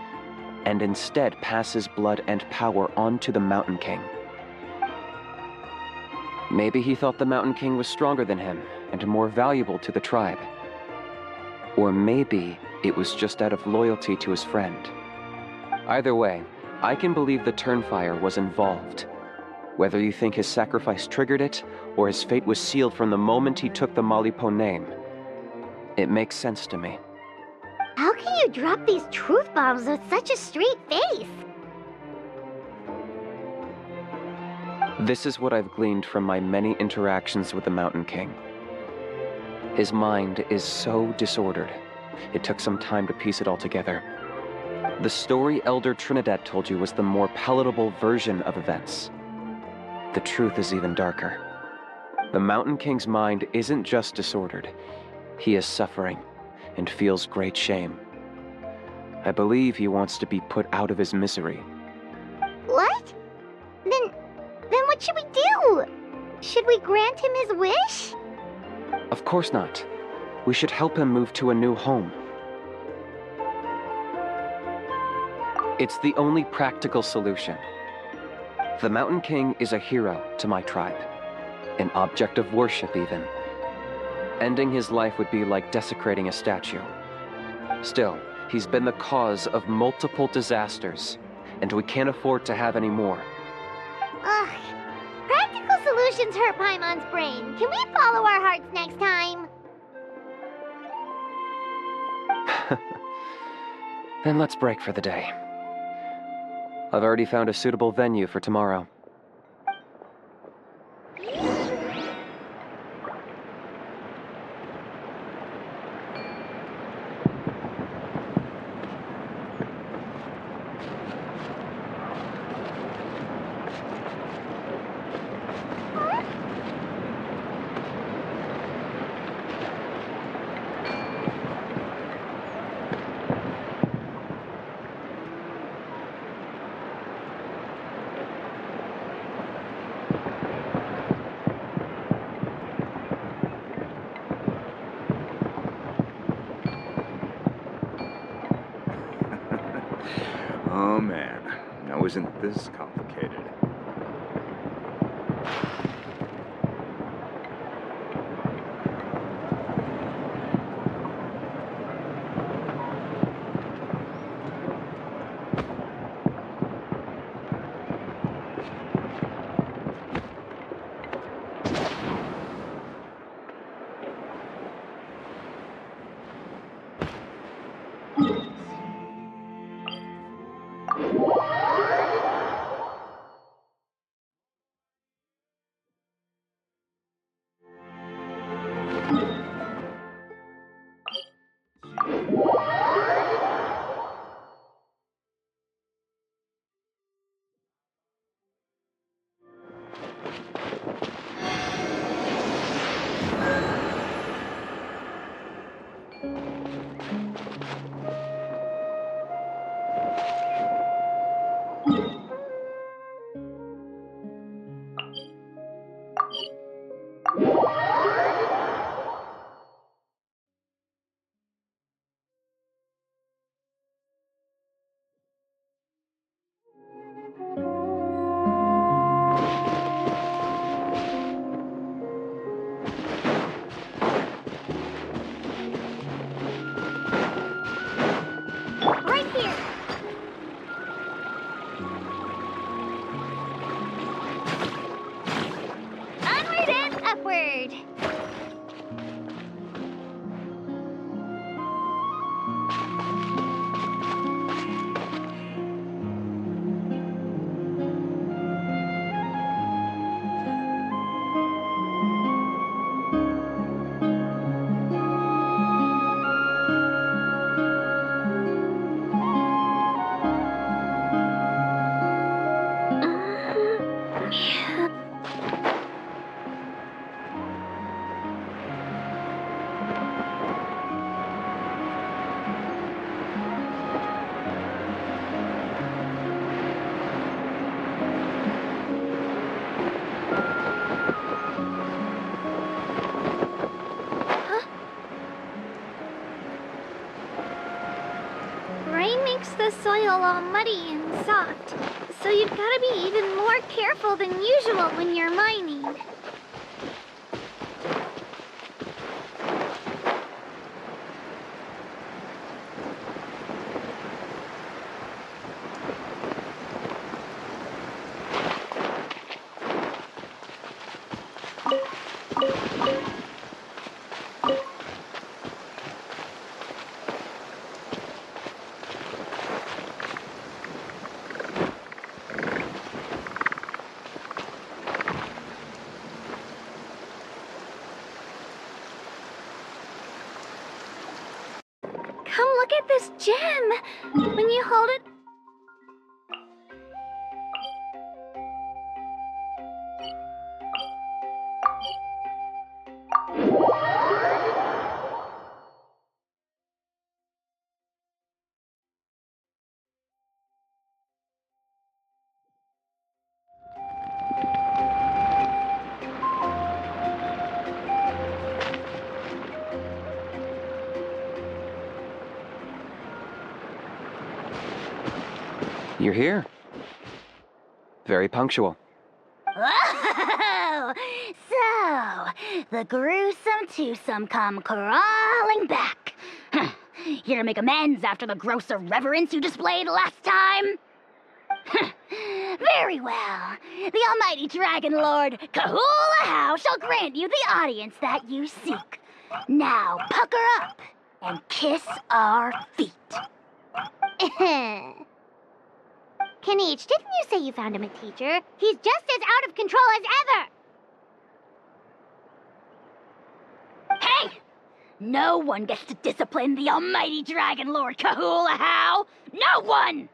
and instead pass his blood and power on to the Mountain King. Maybe he thought the Mountain King was stronger than him, and more valuable to the tribe. Or maybe it was just out of loyalty to his friend. Either way, I can believe the Turnfire was involved. Whether you think his sacrifice triggered it, or his fate was sealed from the moment he took the Malipo name, it makes sense to me. How can you drop these truth bombs with such a straight face? This is what I've gleaned from my many interactions with the Mountain King. His mind is so disordered. It took some time to piece it all together. The story Elder Trinidad told you was the more palatable version of events. The truth is even darker. The Mountain King's mind isn't just disordered. He is suffering and feels great shame. I believe he wants to be put out of his misery. What? Then what should we do? Should we grant him his wish? Of course not. We should help him move to a new home. It's the only practical solution. The Mountain King is a hero to my tribe. An object of worship, even. Ending his life would be like desecrating a statue. Still, he's been the cause of multiple disasters, and we can't afford to have any more. Ugh. Practical solutions hurt Paimon's brain. Can we follow our hearts next time? Then let's break for the day. I've already found a suitable venue for tomorrow. Oh man, now isn't this complicated? soil all muddy and soft, so you've gotta be even more careful than usual when you're mining. Come look at this gem! When you hold it... You're here. Very punctual. Oh, so the gruesome twosome come crawling back. Here to make amends after the gross irreverence you displayed last time? Very well. The almighty Dragon Lord Kahula shall grant you the audience that you seek. Now pucker up and kiss our feet. Kanichi, didn't you say you found him a teacher? He's just as out of control as ever! Hey! No one gets to discipline the almighty Dragon Lord Kahula. No one!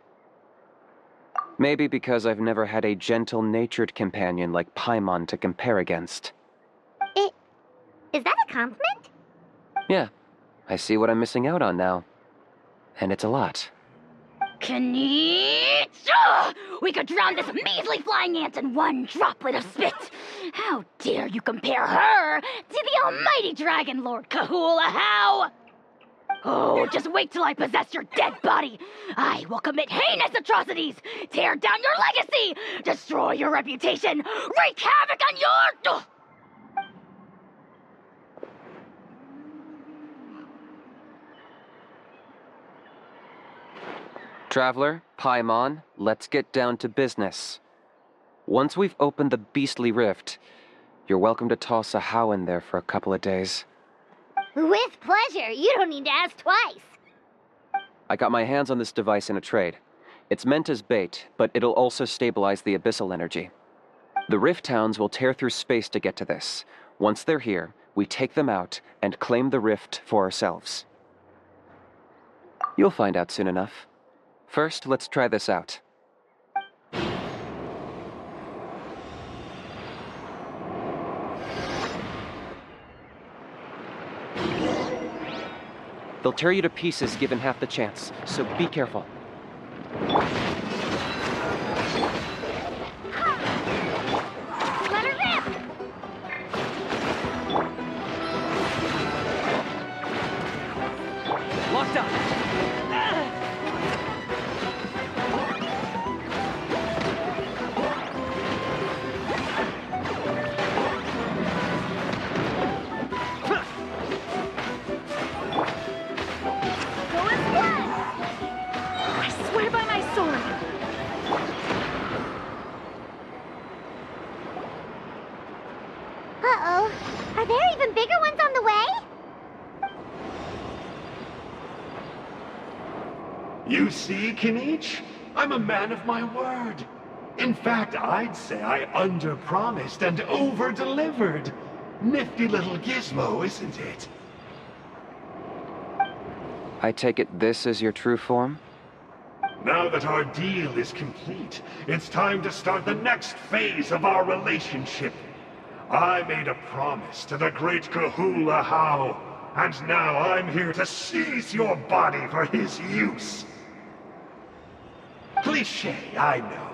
Maybe because I've never had a gentle-natured companion like Paimon to compare against. Is that a compliment? Yeah, I see what I'm missing out on now. And it's a lot. Kanichi! We could drown this measly flying ant in one droplet of spit! How dare you compare her to the almighty Dragon Lord Kahula? Oh, just wait till I possess your dead body! I will commit heinous atrocities, tear down your legacy, destroy your reputation, wreak havoc on your... Traveler, Paimon, let's get down to business. Once we've opened the beastly rift, you're welcome to toss a how in there for a couple of days. With pleasure. You don't need to ask twice. I got my hands on this device in a trade. It's meant as bait, but it'll also stabilize the abyssal energy. The rift towns will tear through space to get to this. Once they're here, we take them out and claim the rift for ourselves. You'll find out soon enough. First, let's try this out. They'll tear you to pieces given half the chance, so be careful. Let her rip! Locked up! Uh-oh. Are there even bigger ones on the way? You see, Kanichi? I'm a man of my word. In fact, I'd say I under-promised and over-delivered. Nifty little gizmo, isn't it? I take it this is your true form? Now that our deal is complete, it's time to start the next phase of our relationship. I made a promise to the great Kahula How, and now I'm here to seize your body for his use. Cliché, I know.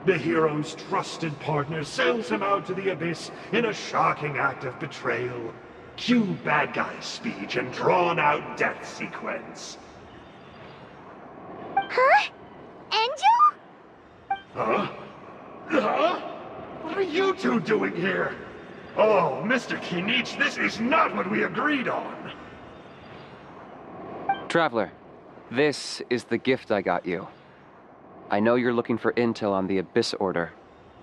The hero's trusted partner sells him out to the abyss in a shocking act of betrayal. Cue bad guy speech and drawn-out death sequence. Huh? Huh? Huh? What are you two doing here? Oh, Mr. Kinich, this is not what we agreed on. Traveler, this is the gift I got you. I know you're looking for intel on the Abyss Order,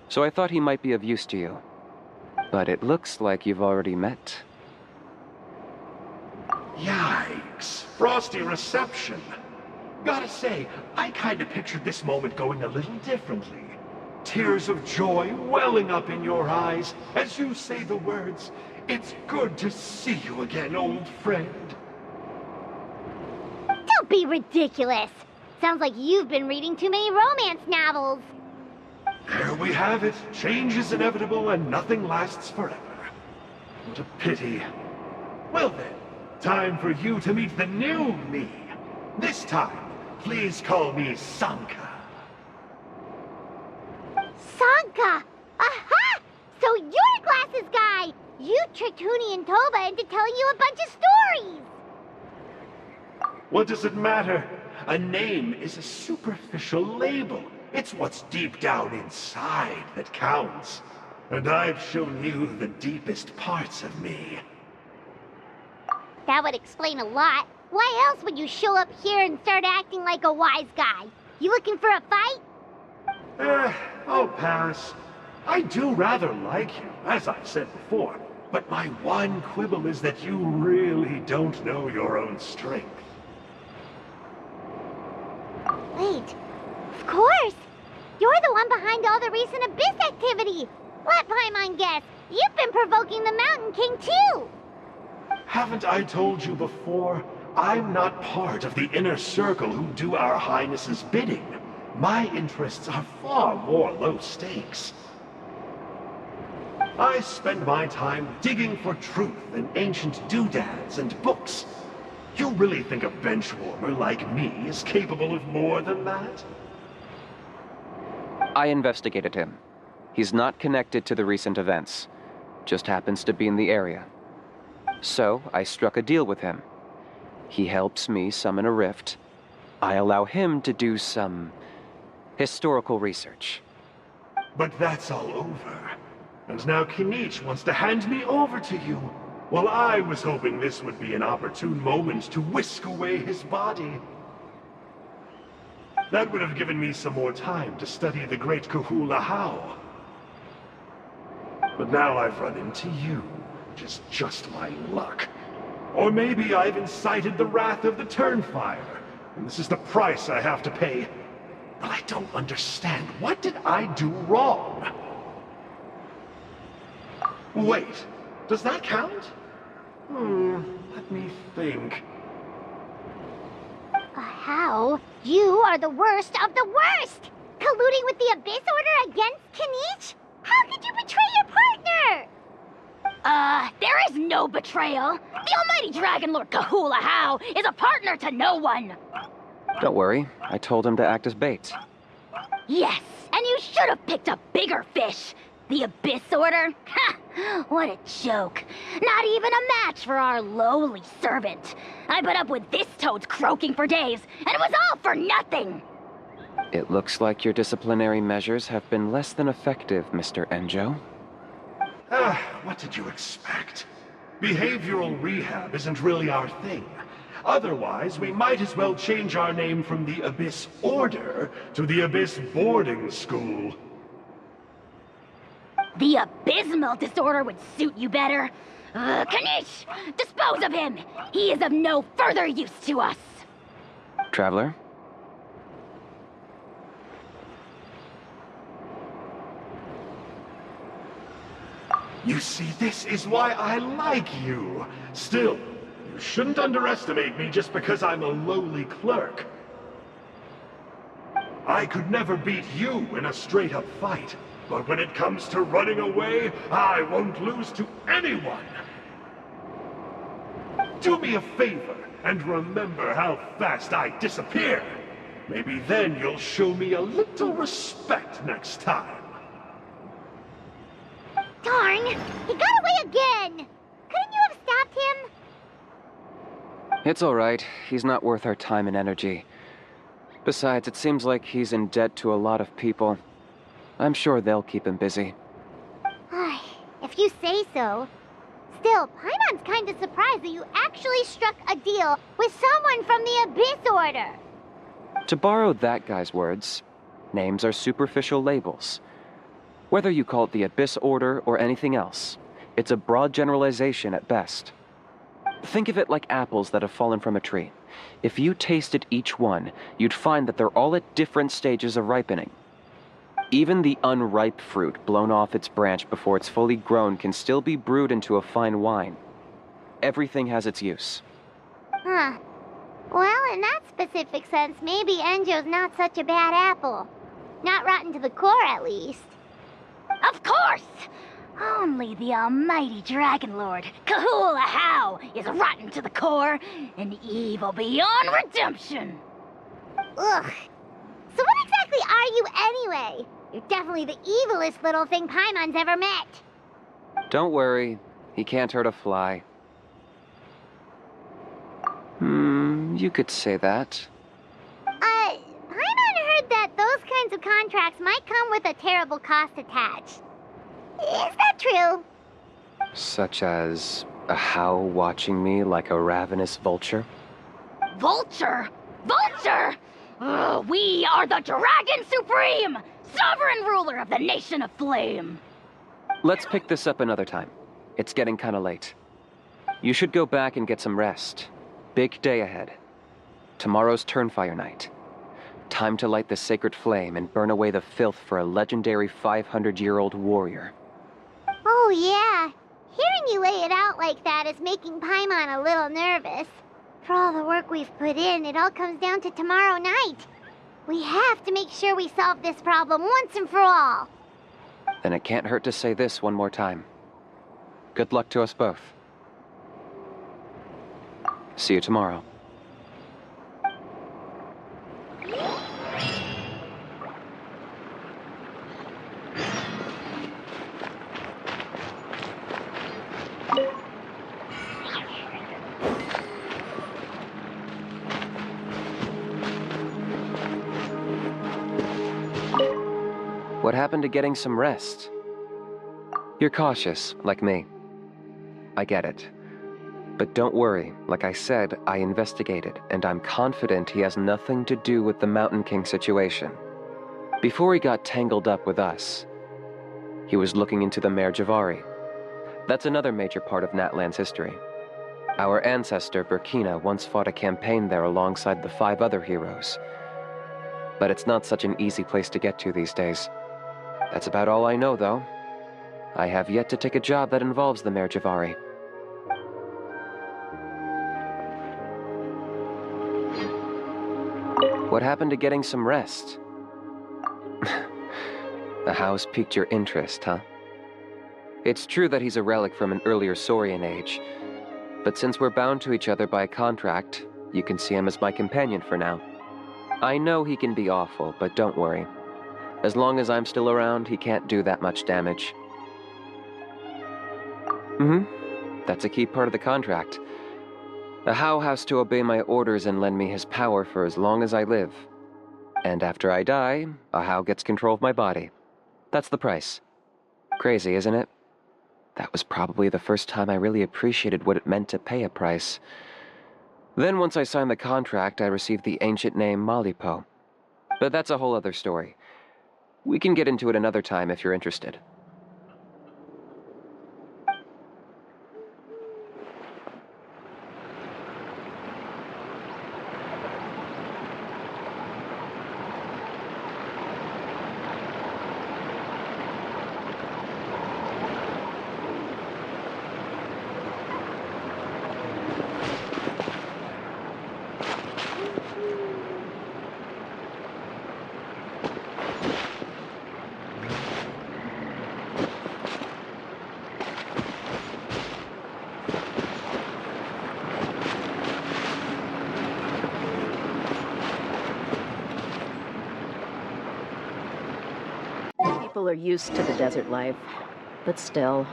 so I thought he might be of use to you. But it looks like you've already met. Yikes. Frosty reception. Gotta say, I kinda pictured this moment going a little differently. Tears of joy welling up in your eyes as you say the words, "It's good to see you again, old friend." Don't be ridiculous. Sounds like you've been reading too many romance novels. There we have it. Change is inevitable and nothing lasts forever. What a pity. Well then, time for you to meet the new me. This time, please call me Sanka. Sanka! Aha! So you're Glasses Guy! You tricked Huni and Toba into telling you a bunch of stories! What does it matter? A name is a superficial label. It's what's deep down inside that counts. And I've shown you the deepest parts of me. That would explain a lot. Why else would you show up here and start acting like a wise guy? You looking for a fight? I'll pass. I do rather like you, as I've said before. But my one quibble is that you really don't know your own strength. Wait, of course! You're the one behind all the recent Abyss activity! Let Paimon guess, you've been provoking the Mountain King too! Haven't I told you before? I'm not part of the inner circle who do our Highness's bidding. My interests are far more low stakes. I spend my time digging for truth in ancient doodads and books. You really think a benchwarmer like me is capable of more than that? I investigated him. He's not connected to the recent events. Just happens to be in the area. So, I struck a deal with him. He helps me summon a rift. I allow him to do some historical research. But that's all over. And now Kinich wants to hand me over to you. Well, I was hoping this would be an opportune moment to whisk away his body. That would have given me some more time to study the great Kahula How. But now I've run into you, which is just my luck. Or maybe I've incited the wrath of the Turnfire, and this is the price I have to pay. But I don't understand. What did I do wrong? Wait, does that count? Let me think. How? You are the worst of the worst! Colluding with the Abyss Order against Kinich? How could you betray your partner? There is no betrayal. The almighty Dragon Lord Kahula How is a partner to no one. Don't worry, I told him to act as bait. Yes, and you should have picked a bigger fish. The Abyss Order? Ha! What a joke. Not even a match for our lowly servant. I put up with this toad's croaking for days, and it was all for nothing. It looks like your disciplinary measures have been less than effective, Mr. Enjo. What did you expect? Behavioral rehab isn't really our thing. Otherwise, we might as well change our name from the Abyss Order to the Abyss Boarding School. The abysmal disorder would suit you better. Kanish! Dispose of him! He is of no further use to us! Traveler? You see, this is why I like you. Still, you shouldn't underestimate me just because I'm a lowly clerk. I could never beat you in a straight-up fight. But when it comes to running away, I won't lose to anyone! Do me a favor, and remember how fast I disappear! Maybe then you'll show me a little respect next time. Darn! He got away again! Couldn't you have stopped him? It's all right. He's not worth our time and energy. Besides, it seems like he's in debt to a lot of people. I'm sure they'll keep him busy. If you say so. Still, Paimon's kind of surprised that you actually struck a deal with someone from the Abyss Order. To borrow that guy's words, names are superficial labels. Whether you call it the Abyss Order or anything else, it's a broad generalization at best. Think of it like apples that have fallen from a tree. If you tasted each one, you'd find that they're all at different stages of ripening. Even the unripe fruit blown off its branch before it's fully grown can still be brewed into a fine wine. Everything has its use. Huh. Well, in that specific sense, maybe Enjo's not such a bad apple. Not rotten to the core, at least. Of course! Only the almighty Dragon Lord, Kahula How, is rotten to the core and evil beyond redemption. Ugh. So what exactly are you anyway? You're definitely the evilest little thing Paimon's ever met. Don't worry, he can't hurt a fly. You could say that. Paimon heard that those kinds of contracts might come with a terrible cost attached. Is that true? Such as a How watching me like a ravenous vulture? Vulture? Vulture! We are the Dragon Supreme! Sovereign ruler of the Nation of Flame! Let's pick this up another time. It's getting kinda late. You should go back and get some rest. Big day ahead. Tomorrow's Turnfire night. Time to light the sacred flame and burn away the filth for a legendary 500-year-old warrior. Oh yeah. Hearing you lay it out like that is making Paimon a little nervous. For all the work we've put in, it all comes down to tomorrow night. We have to make sure we solve this problem once and for all. Then it can't hurt to say this one more time. Good luck to us both. See you tomorrow. What happened to getting some rest? You're cautious, like me. I get it. But don't worry, like I said, I investigated, and I'm confident he has nothing to do with the Mountain King situation. Before he got tangled up with us, he was looking into the Mare Javari. That's another major part of Natlan's history. Our ancestor, Burkina, once fought a campaign there alongside the 5 other heroes. But it's not such an easy place to get to these days. That's about all I know, though. I have yet to take a job that involves the Mare Javari. What happened to getting some rest? The house piqued your interest, huh? It's true that he's a relic from an earlier Saurian age, but since we're bound to each other by a contract, you can see him as my companion for now. I know he can be awful, but don't worry. As long as I'm still around, he can't do that much damage. That's a key part of the contract. The How has to obey my orders and lend me his power for as long as I live. And after I die, a How gets control of my body. That's the price. Crazy, isn't it? That was probably the first time I really appreciated what it meant to pay a price. Then once I signed the contract, I received the ancient name Malipo. But that's a whole other story. We can get into it another time if you're interested. People are used to the desert life, but still,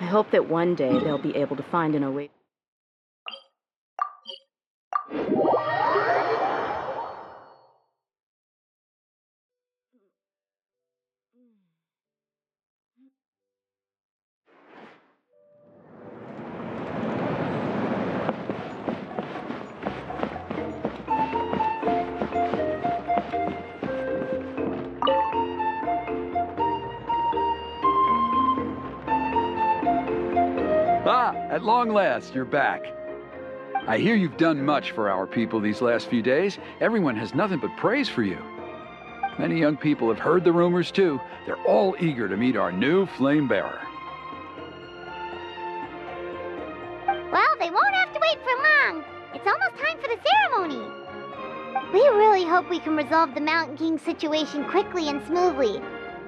I hope that one day they'll be able to find an oasis. At long last, you're back. I hear you've done much for our people these last few days. Everyone has nothing but praise for you. Many young people have heard the rumors, too. They're all eager to meet our new flame bearer. Well, they won't have to wait for long. It's almost time for the ceremony. We really hope we can resolve the Mountain King situation quickly and smoothly.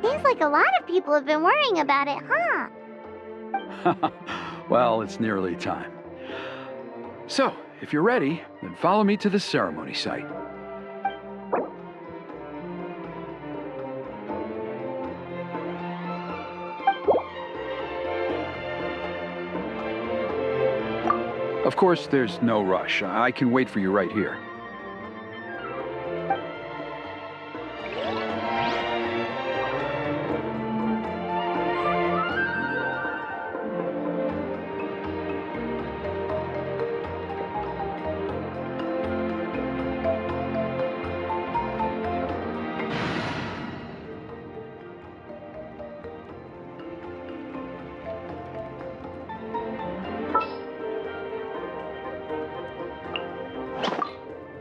Seems like a lot of people have been worrying about it, huh? Well, it's nearly time. So, if you're ready, then follow me to the ceremony site. Of course, there's no rush. I can wait for you right here.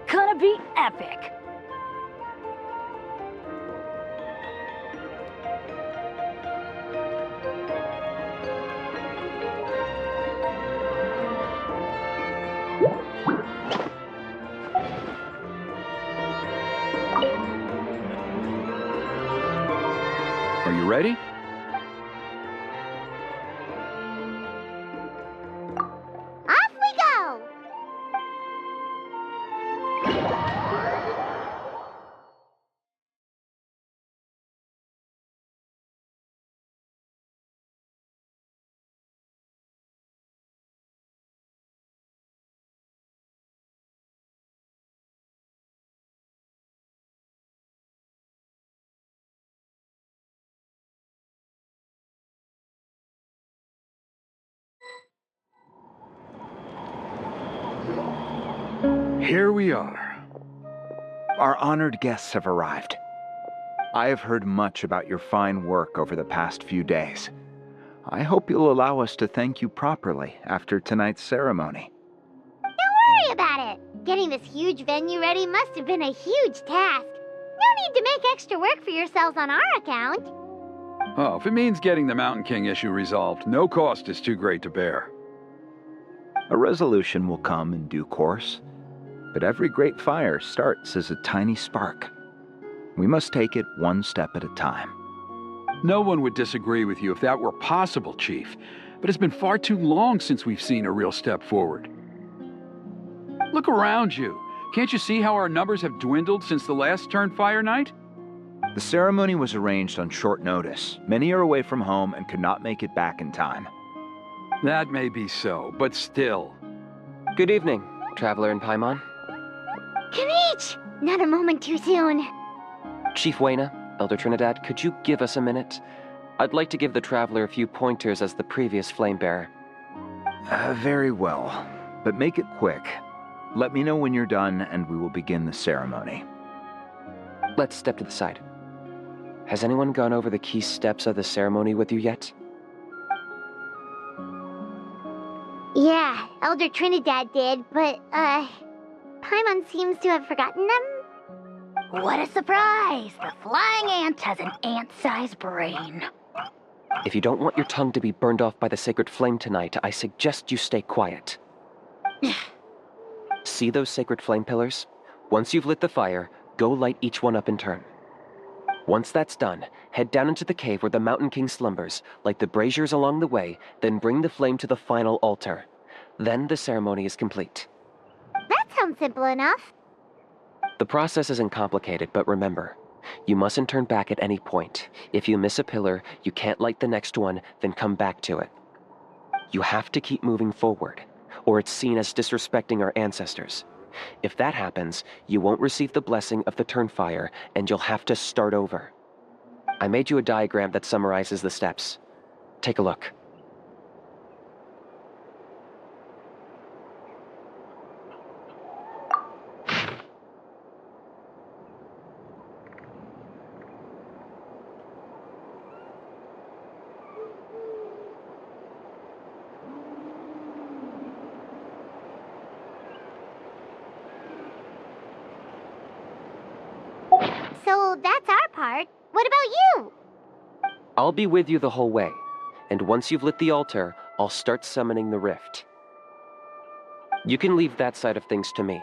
Gonna be epic. Are you ready? Off we go! Here we are. Our honored guests have arrived. I have heard much about your fine work over the past few days. I hope you'll allow us to thank you properly after tonight's ceremony. Don't worry about it. Getting this huge venue ready must have been a huge task. No need to make extra work for yourselves on our account. Oh, if it means getting the Mountain King issue resolved, no cost is too great to bear. A resolution will come in due course, but every great fire starts as a tiny spark. We must take it one step at a time. No one would disagree with you if that were possible, Chief, but it's been far too long since we've seen a real step forward. Look around you. Can't you see how our numbers have dwindled since the last Turnfire night? The ceremony was arranged on short notice. Many are away from home and could not make it back in time. That may be so, but still. Good evening, Traveler in Paimon. Kanichi! Not a moment too soon. Chief Wayna, Elder Trinidad, could you give us a minute? I'd like to give the Traveler a few pointers as the previous flame bearer. Very well, but make it quick. Let me know when you're done and we will begin the ceremony. Let's step to the side. Has anyone gone over the key steps of the ceremony with you yet? Yeah, Elder Trinidad did, but, Paimon seems to have forgotten them. What a surprise! The flying ant has an ant-sized brain. If you don't want your tongue to be burned off by the sacred flame tonight, I suggest you stay quiet. See those sacred flame pillars? Once you've lit the fire, go light each one up in turn. Once that's done, head down into the cave where the Mountain King slumbers, light the braziers along the way, then bring the flame to the final altar. Then the ceremony is complete. That sounds simple enough. The process isn't complicated, but remember, you mustn't turn back at any point. If you miss a pillar, you can't light the next one, then come back to it. You have to keep moving forward, or it's seen as disrespecting our ancestors. If that happens, you won't receive the blessing of the Turnfire, and you'll have to start over. I made you a diagram that summarizes the steps. Take a look. So that's our part. What about you? I'll be with you the whole way, and once you've lit the altar, I'll start summoning the rift. You can leave that side of things to me.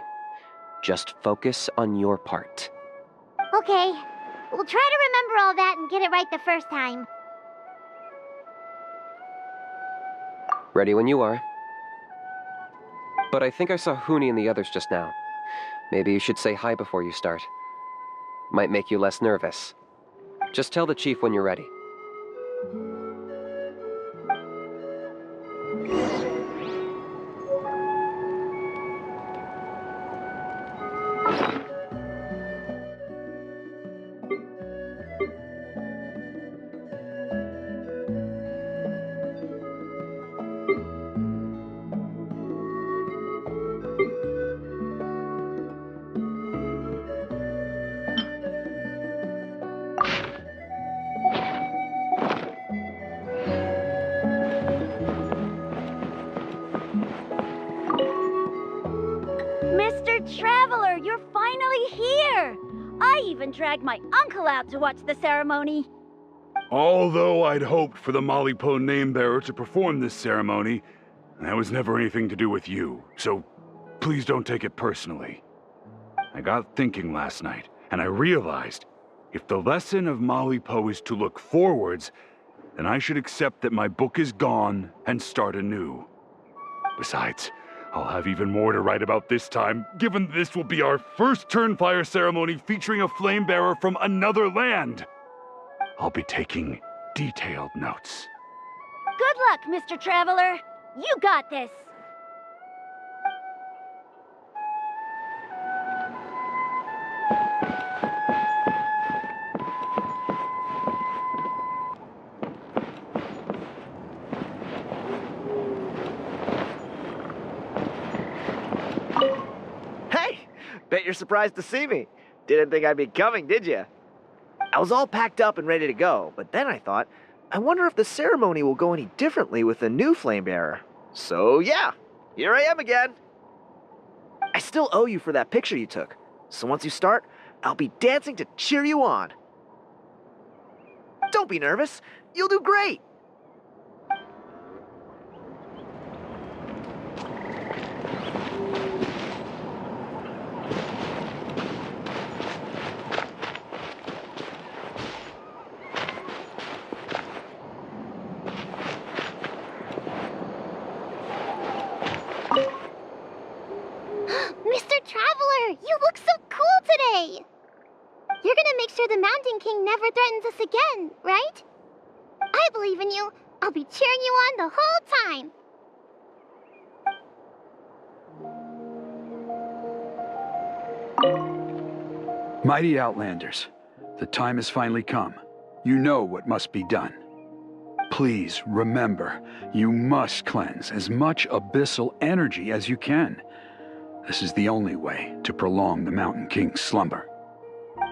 Just focus on your part. Okay. We'll try to remember all that and get it right the first time. Ready when you are. But I think I saw Huni and the others just now. Maybe you should say hi before you start. Might make you less nervous. Just tell the chief when you're ready. Mr. Traveler, you're finally here! I even dragged my uncle out to watch the ceremony. Although I'd hoped for the Malipo name-bearer to perform this ceremony, that was never anything to do with you, so please don't take it personally. I got thinking last night, and I realized if the lesson of Malipo is to look forwards, then I should accept that my book is gone and start anew. Besides, I'll have even more to write about this time, given this will be our first Turnfire ceremony featuring a flame-bearer from another land. I'll be taking detailed notes. Good luck, Mr. Traveler. You got this. Hey! Bet you're surprised to see me. Didn't think I'd be coming, did you? I was all packed up and ready to go, but then I thought, I wonder if the ceremony will go any differently with the new flame bearer. So yeah, here I am again. I still owe you for that picture you took, so once you start, I'll be dancing to cheer you on. Don't be nervous, you'll do great. Mr. Traveler, you look so cool today! You're gonna make sure the Mountain King never threatens us again, right? I believe in you. I'll be cheering you on the whole time. Mighty Outlanders, the time has finally come. You know what must be done. Please remember, you must cleanse as much abyssal energy as you can. This is the only way to prolong the Mountain King's slumber.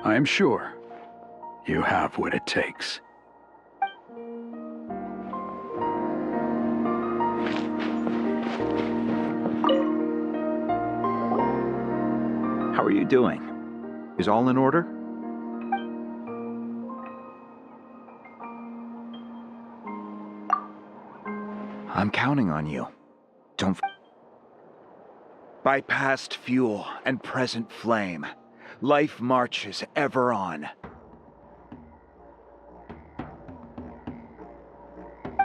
I am sure you have what it takes. How are you doing? Is all in order? I'm counting on you. Don't... By past fuel and present flame, life marches ever on.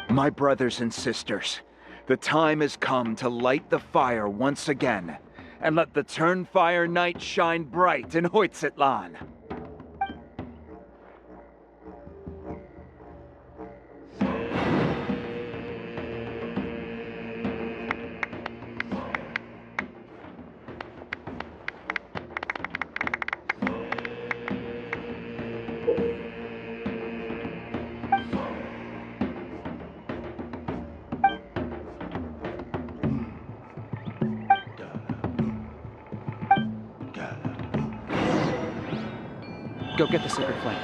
My brothers and sisters, the time has come to light the fire once again, and let the Turnfire night shine bright in Hoytzitlan. Go get the sacred flame.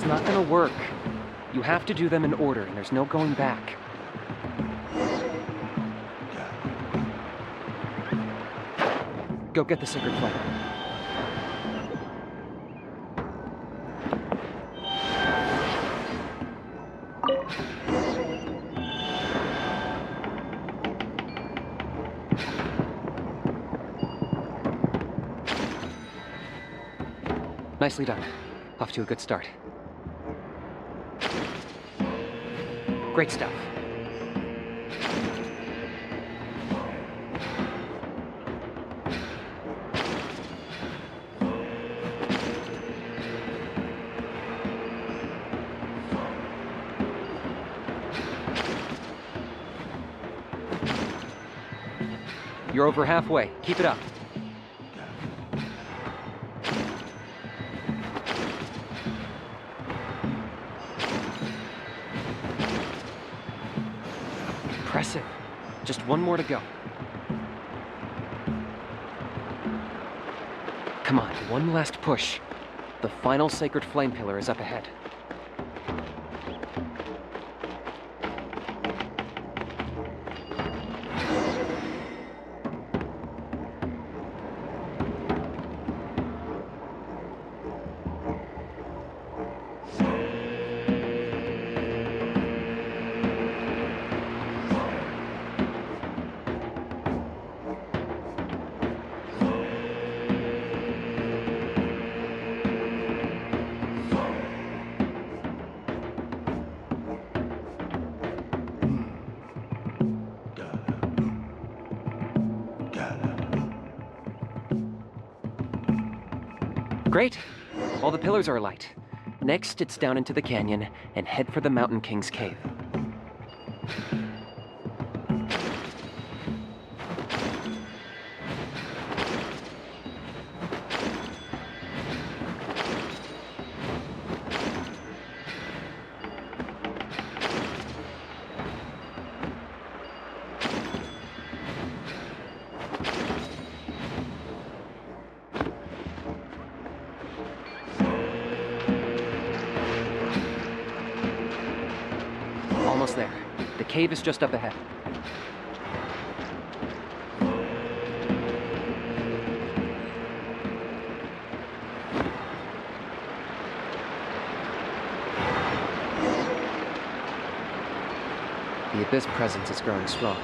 It's not gonna work. You have to do them in order, and there's no going back. Go get the sacred flame. Nicely done. Off to a good start. Great stuff. You're over halfway. Keep it up. Impressive. Just one more to go. Come on, one last push. The final sacred flame pillar is up ahead. Great. All the pillars are alight. Next, it's down into the canyon and head for the Mountain King's cave. Almost there. The cave is just up ahead. The Abyss presence is growing strong.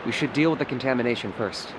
We should deal with the contamination first.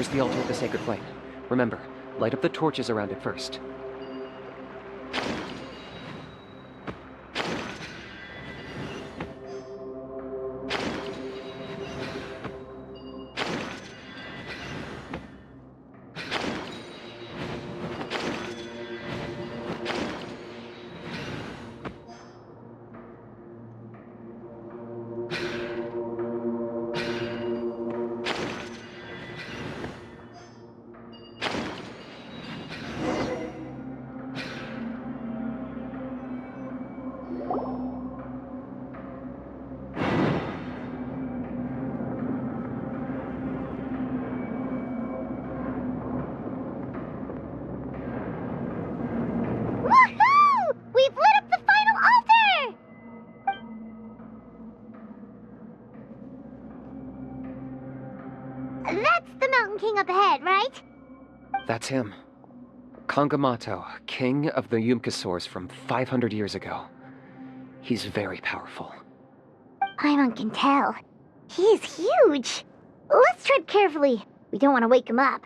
There's the altar of the sacred flame. Remember, light up the torches around it first. Woohoo! We've lit up the final altar! That's the Mountain King up ahead, right? That's him. Kangamato, king of the Yumkasaurs from 500 years ago. He's very powerful. Paimon can tell. He's huge. Let's tread carefully. We don't want to wake him up.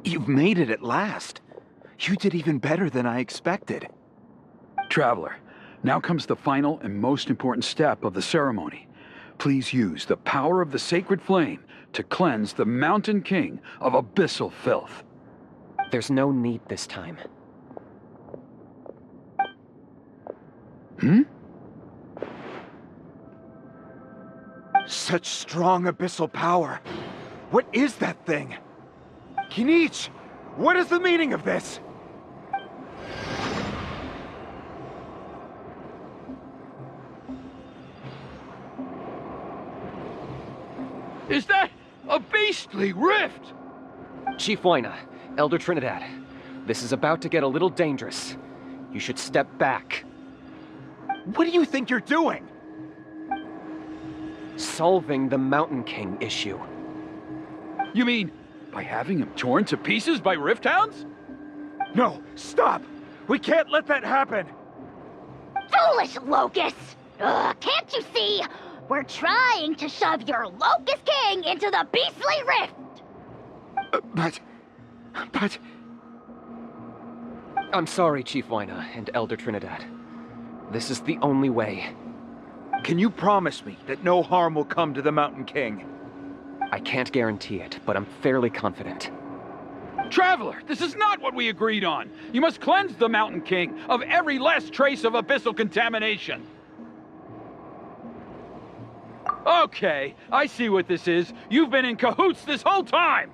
You've made it at last. You did even better than I expected. Traveler, now comes the final and most important step of the ceremony. Please use the power of the sacred flame to cleanse the Mountain King of abyssal filth. There's no need this time. Hmm? Such strong abyssal power. What is that thing? Kinich, what is the meaning of this? Is that a beastly rift? Chief Waina, Elder Trinidad, this is about to get a little dangerous. You should step back. What do you think you're doing? Solving the Mountain King issue. You mean by having him torn to pieces by rift hounds? No, stop! We can't let that happen! Foolish Locust! Can't you see? We're trying to shove your Locust King into the beastly rift! But... I'm sorry, Chief Waina and Elder Trinidad. This is the only way. Can you promise me that no harm will come to the Mountain King? I can't guarantee it, but I'm fairly confident. Traveler, this is not what we agreed on. You must cleanse the Mountain King of every last trace of abyssal contamination. Okay, I see what this is. You've been in cahoots this whole time!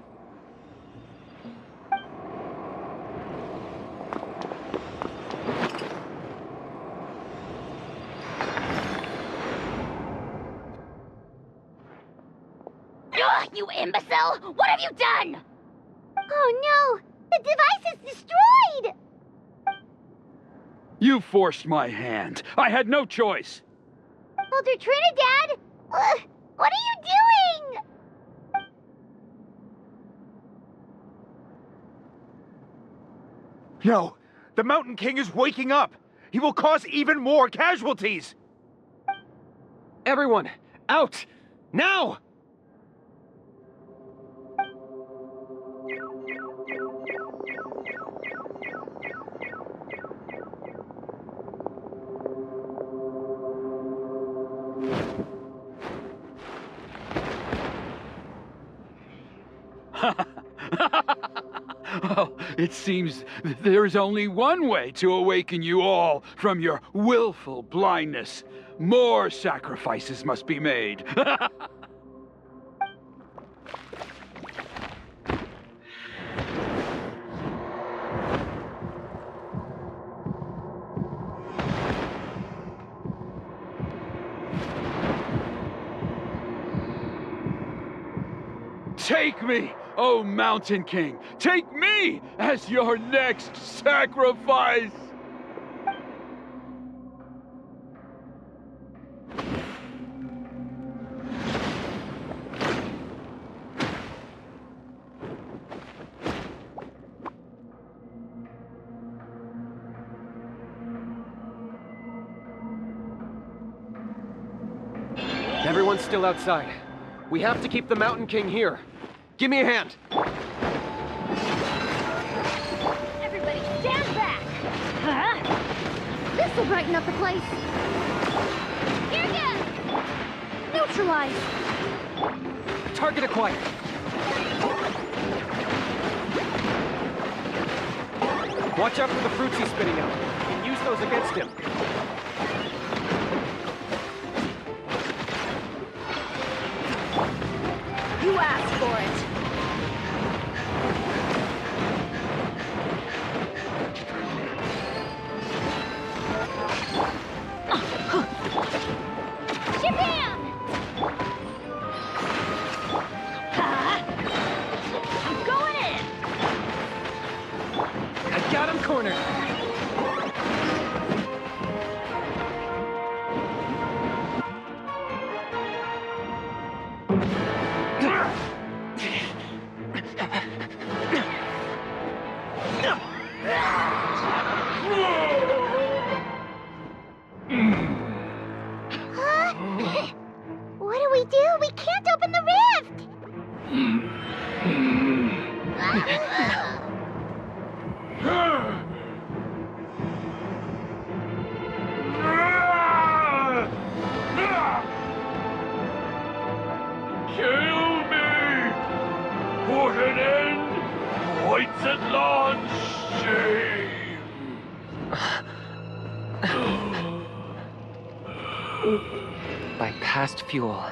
You imbecile! What have you done? Oh no! The device is destroyed! You forced my hand. I had no choice. Elder Trinidad! What are you doing? No! The Mountain King is waking up! He will cause even more casualties! Everyone, out! Now! Well, it seems there's only one way to awaken you all from your willful blindness. More sacrifices must be made. Take me, O Mountain King! Take me as your next sacrifice! Everyone's still outside. We have to keep the Mountain King here. Give me a hand. Everybody stand back! Huh? This'll brighten up the place. Here goes! Neutralize! Target acquired. Watch out for the fruits he's spitting out. You can use those against him. You asked for it. Shabam! I'm going in. I got him cornered. What do we do? We can't open the rift! Kill me! Put an end to Hoyt's shame! By past fuel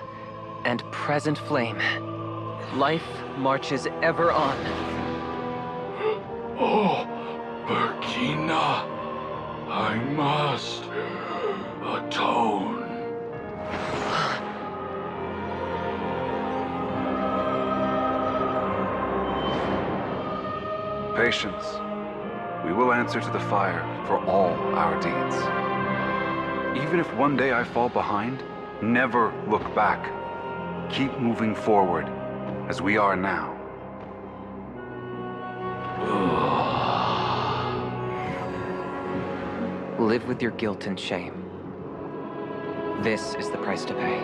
and present flame, life marches ever on. Oh, Burkina, I must atone. Patience. We will answer to the fire for all our deeds. Even if one day I fall behind, never look back. Keep moving forward, as we are now. Live with your guilt and shame. This is the price to pay.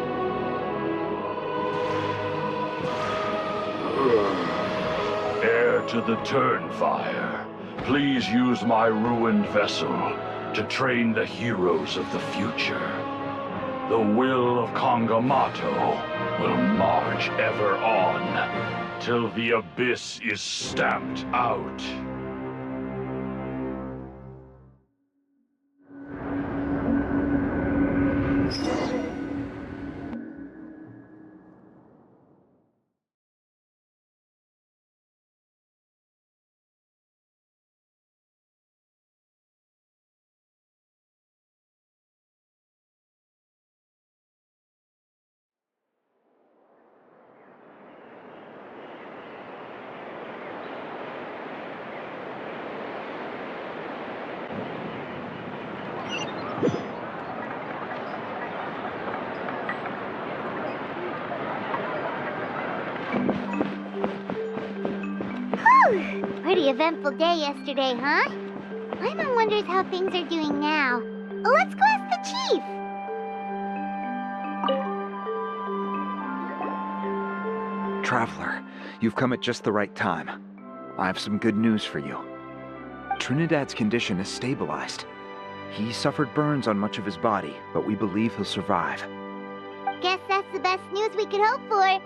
Heir to the Turnfire, please use my ruined vessel to train the heroes of the future. The will of Kangamato will march ever on, till the abyss is stamped out. Pretty eventful day yesterday, huh? Paimon wonders how things are doing now. Let's go ask the chief! Traveler, you've come at just the right time. I have some good news for you. Trinidad's condition is stabilized. He suffered burns on much of his body, but we believe he'll survive. Guess that's the best news we could hope for.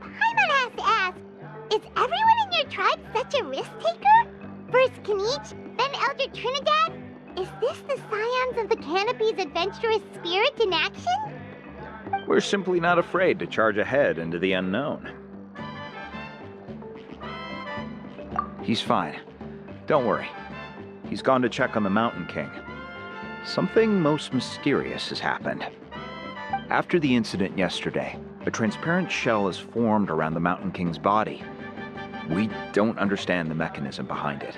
Paimon has to ask, is everyone in your tribe such a risk-taker? First Kinich, then Elder Trinidad? Is this the scions of the Canopy's adventurous spirit in action? We're simply not afraid to charge ahead into the unknown. He's fine. Don't worry. He's gone to check on the Mountain King. Something most mysterious has happened. After the incident yesterday, a transparent shell is formed around the Mountain King's body. We don't understand the mechanism behind it,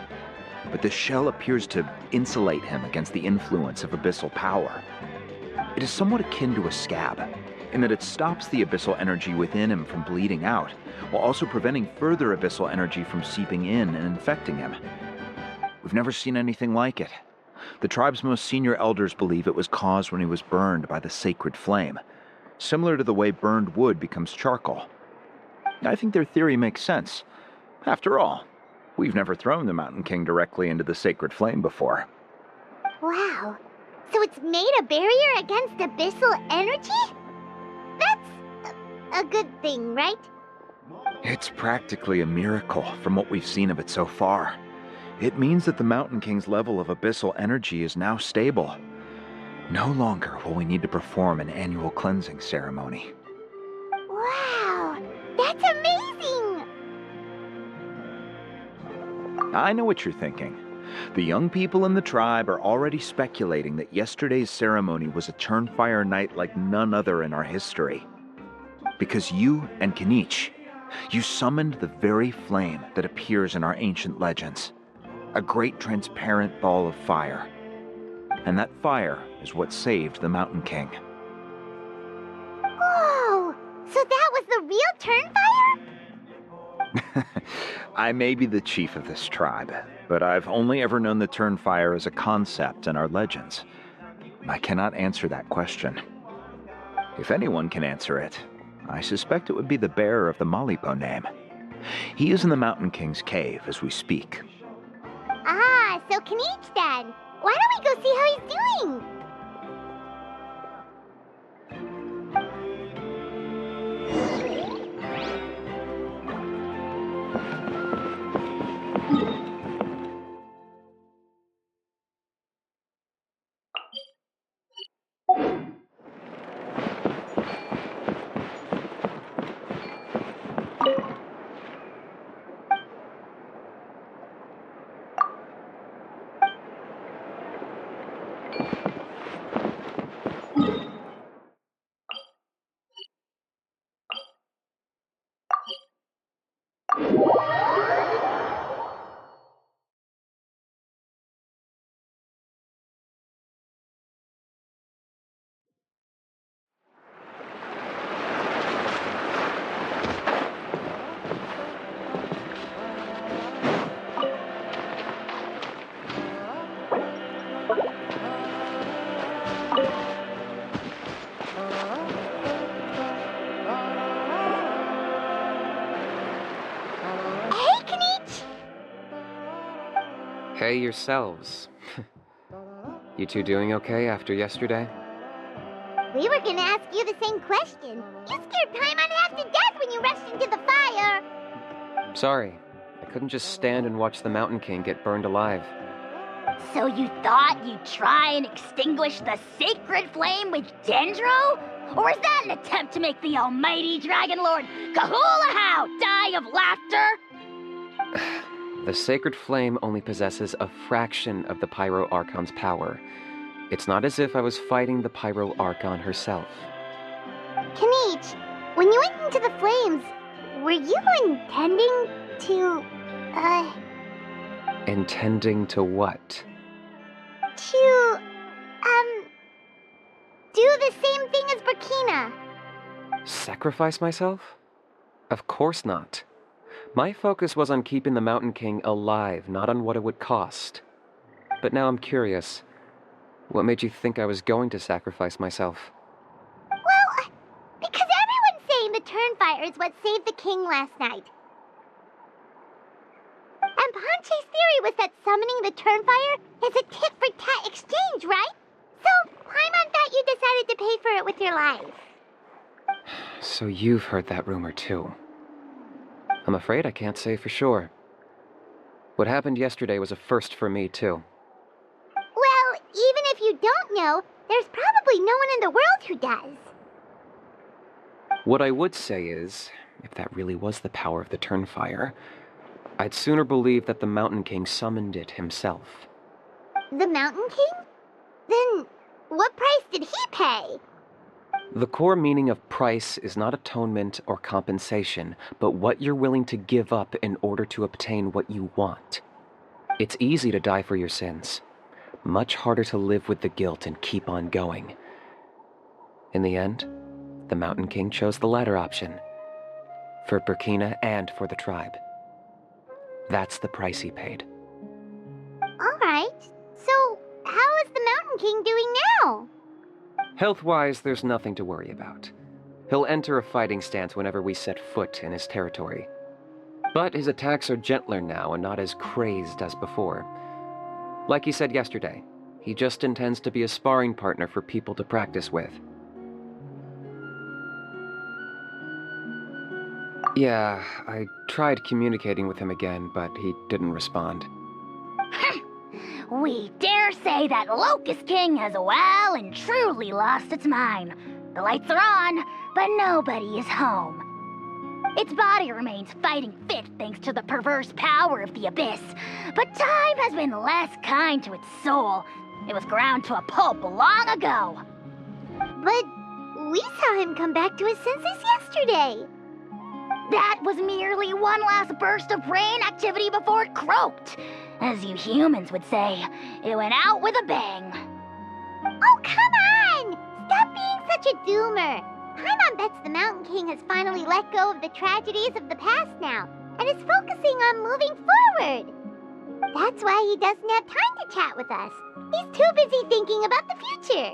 but the shell appears to insulate him against the influence of abyssal power. It is somewhat akin to a scab, in that it stops the abyssal energy within him from bleeding out, while also preventing further abyssal energy from seeping in and infecting him. We've never seen anything like it. The tribe's most senior elders believe it was caused when he was burned by the sacred flame, similar to the way burned wood becomes charcoal. I think their theory makes sense. After all, we've never thrown the Mountain King directly into the sacred flame before. Wow. So it's made a barrier against abyssal energy? That's a good thing, right? It's practically a miracle from what we've seen of it so far. It means that the Mountain King's level of abyssal energy is now stable. No longer will we need to perform an annual cleansing ceremony. Wow, that's amazing! I know what you're thinking. The young people in the tribe are already speculating that yesterday's ceremony was a Turnfire night like none other in our history. Because you and Kinich, you summoned the very flame that appears in our ancient legends. A great transparent ball of fire. And that fire is what saved the Mountain King. Whoa! So that was the real Turnfire? I may be the chief of this tribe, but I've only ever known the Turnfire as a concept in our legends. I cannot answer that question. If anyone can answer it, I suspect it would be the bearer of the Malipo name. He is in the Mountain King's cave as we speak. Ah, so Kinich then. Why don't we go see how he's doing? Hey yourselves. You two doing okay after yesterday? We were gonna ask you the same question. You scared Paimon half to death when you rushed into the fire. Sorry, I couldn't just stand and watch the Mountain King get burned alive. So you thought you'd try and extinguish the sacred flame with Dendro? Or is that an attempt to make the almighty Dragon Lord Kahulahau die of laughter? The sacred flame only possesses a fraction of the Pyro Archon's power. It's not as if I was fighting the Pyro Archon herself. Kinich, when you went into the flames, were you intending to, Intending to what? to, do the same thing as Burkina? Sacrifice myself? Of course not. My focus was on keeping the Mountain King alive, not on what it would cost. But now I'm curious. What made you think I was going to sacrifice myself? Well, because everyone's saying the Turnfire is what saved the king last night. And Ponche's theory was that summoning the Turnfire is a tit-for-tat exchange, right? So, Paimon thought you decided to pay for it with your life. So you've heard that rumor too. I'm afraid I can't say for sure. What happened yesterday was a first for me too. Well, even if you don't know, there's probably no one in the world who does. What I would say is, if that really was the power of the Turnfire, I'd sooner believe that the Mountain King summoned it himself. The Mountain King? Then, what price did he pay? The core meaning of price is not atonement or compensation, but what you're willing to give up in order to obtain what you want. It's easy to die for your sins. Much harder to live with the guilt and keep on going. In the end, the Mountain King chose the latter option. For Burkina and for the tribe. That's the price he paid. Alright, so how King doing now? Health-wise, there's nothing to worry about. He'll enter a fighting stance whenever we set foot in his territory. But his attacks are gentler now and not as crazed as before. Like he said yesterday, he just intends to be a sparring partner for people to practice with. Yeah, I tried communicating with him again, but he didn't respond. We dare say that Locust King has well and truly lost its mind. The lights are on, but nobody is home. Its body remains fighting fit thanks to the perverse power of the Abyss, but time has been less kind to its soul. It was ground to a pulp long ago. But we saw him come back to his senses yesterday. That was merely one last burst of brain activity before it croaked. As you humans would say, it went out with a bang. Oh, come on! Stop being such a doomer. Paimon bets the Mountain King has finally let go of the tragedies of the past now, and is focusing on moving forward. That's why he doesn't have time to chat with us. He's too busy thinking about the future.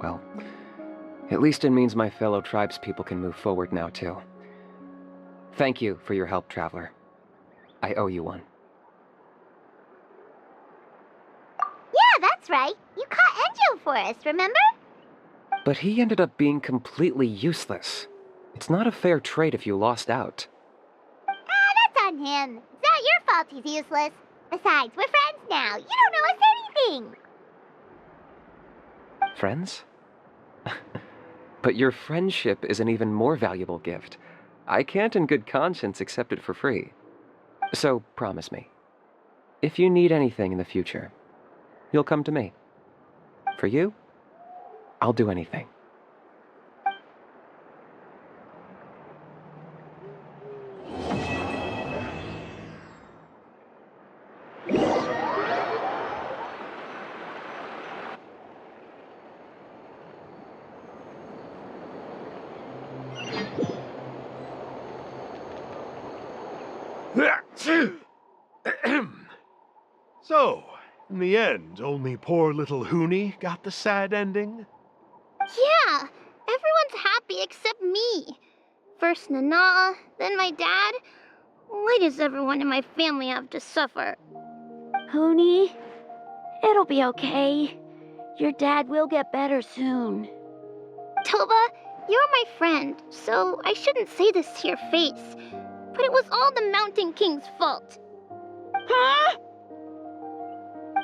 Well, at least it means my fellow tribespeople can move forward now, too. Thank you for your help, Traveler. I owe you one. Yeah, that's right. You caught Enjo for us, remember? But he ended up being completely useless. It's not a fair trade if you lost out. That's on him. It's not your fault he's useless. Besides, we're friends now. You don't know us anything. Friends? But your friendship is an even more valuable gift. I can't in good conscience accept it for free. So promise me, if you need anything in the future, you'll come to me. For you, I'll do anything. So, in the end, only poor little Huni got the sad ending? Yeah, everyone's happy except me. First Nana, then my dad. Why does everyone in my family have to suffer? Huni, it'll be okay. Your dad will get better soon. Toba, you're my friend, so I shouldn't say this to your face. But it was all the Mountain King's fault. Huh?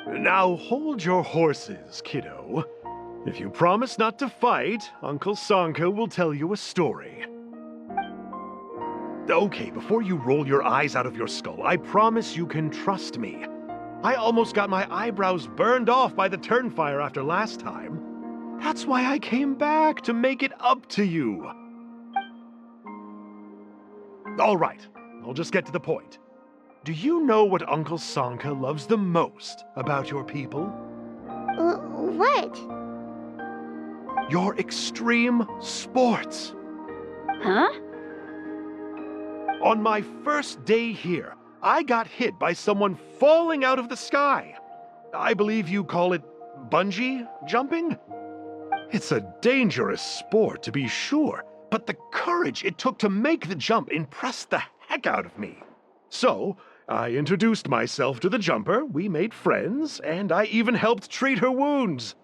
Now hold your horses, kiddo. If you promise not to fight, Uncle Sanka will tell you a story. Okay, before you roll your eyes out of your skull, I promise you can trust me. I almost got my eyebrows burned off by the turnfire after last time. That's why I came back, to make it up to you. All right, I'll just get to the point. Do you know what Uncle Sanka loves the most about your people? What? Your extreme sports. Huh? On my first day here, I got hit by someone falling out of the sky. I believe you call it bungee jumping? It's a dangerous sport, to be sure, but the courage it took to make the jump impressed the heck out of me. So, I introduced myself to the jumper, we made friends, and I even helped treat her wounds.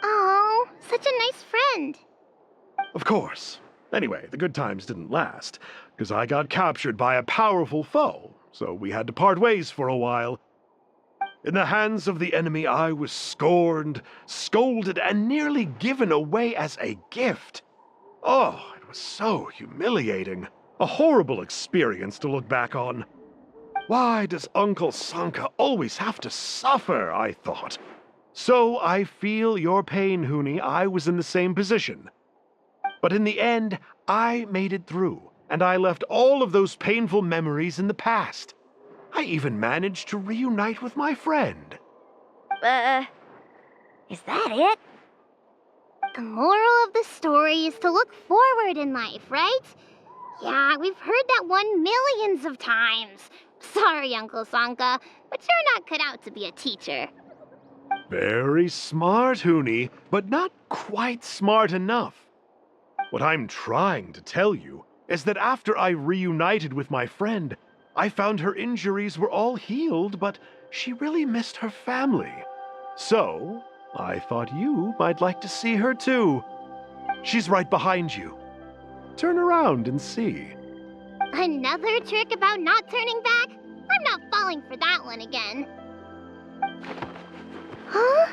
Oh, such a nice friend. Of course. Anyway, the good times didn't last, because I got captured by a powerful foe, so we had to part ways for a while. In the hands of the enemy, I was scorned, scolded, and nearly given away as a gift. Oh, it was so humiliating. A horrible experience to look back on. Why does Uncle Sanka always have to suffer, I thought. So I feel your pain, Huni. I was in the same position. But in the end, I made it through, and I left all of those painful memories in the past. I even managed to reunite with my friend. Is that it? The moral of the story is to look forward in life, right? Yeah, we've heard that one millions of times. Sorry, Uncle Sanka, but you're not cut out to be a teacher. Very smart, Huni, but not quite smart enough. What I'm trying to tell you is that after I reunited with my friend, I found her injuries were all healed, but she really missed her family. So, I thought you might like to see her too. She's right behind you. Turn around and see. Another trick about not turning back? I'm not falling for that one again. Huh?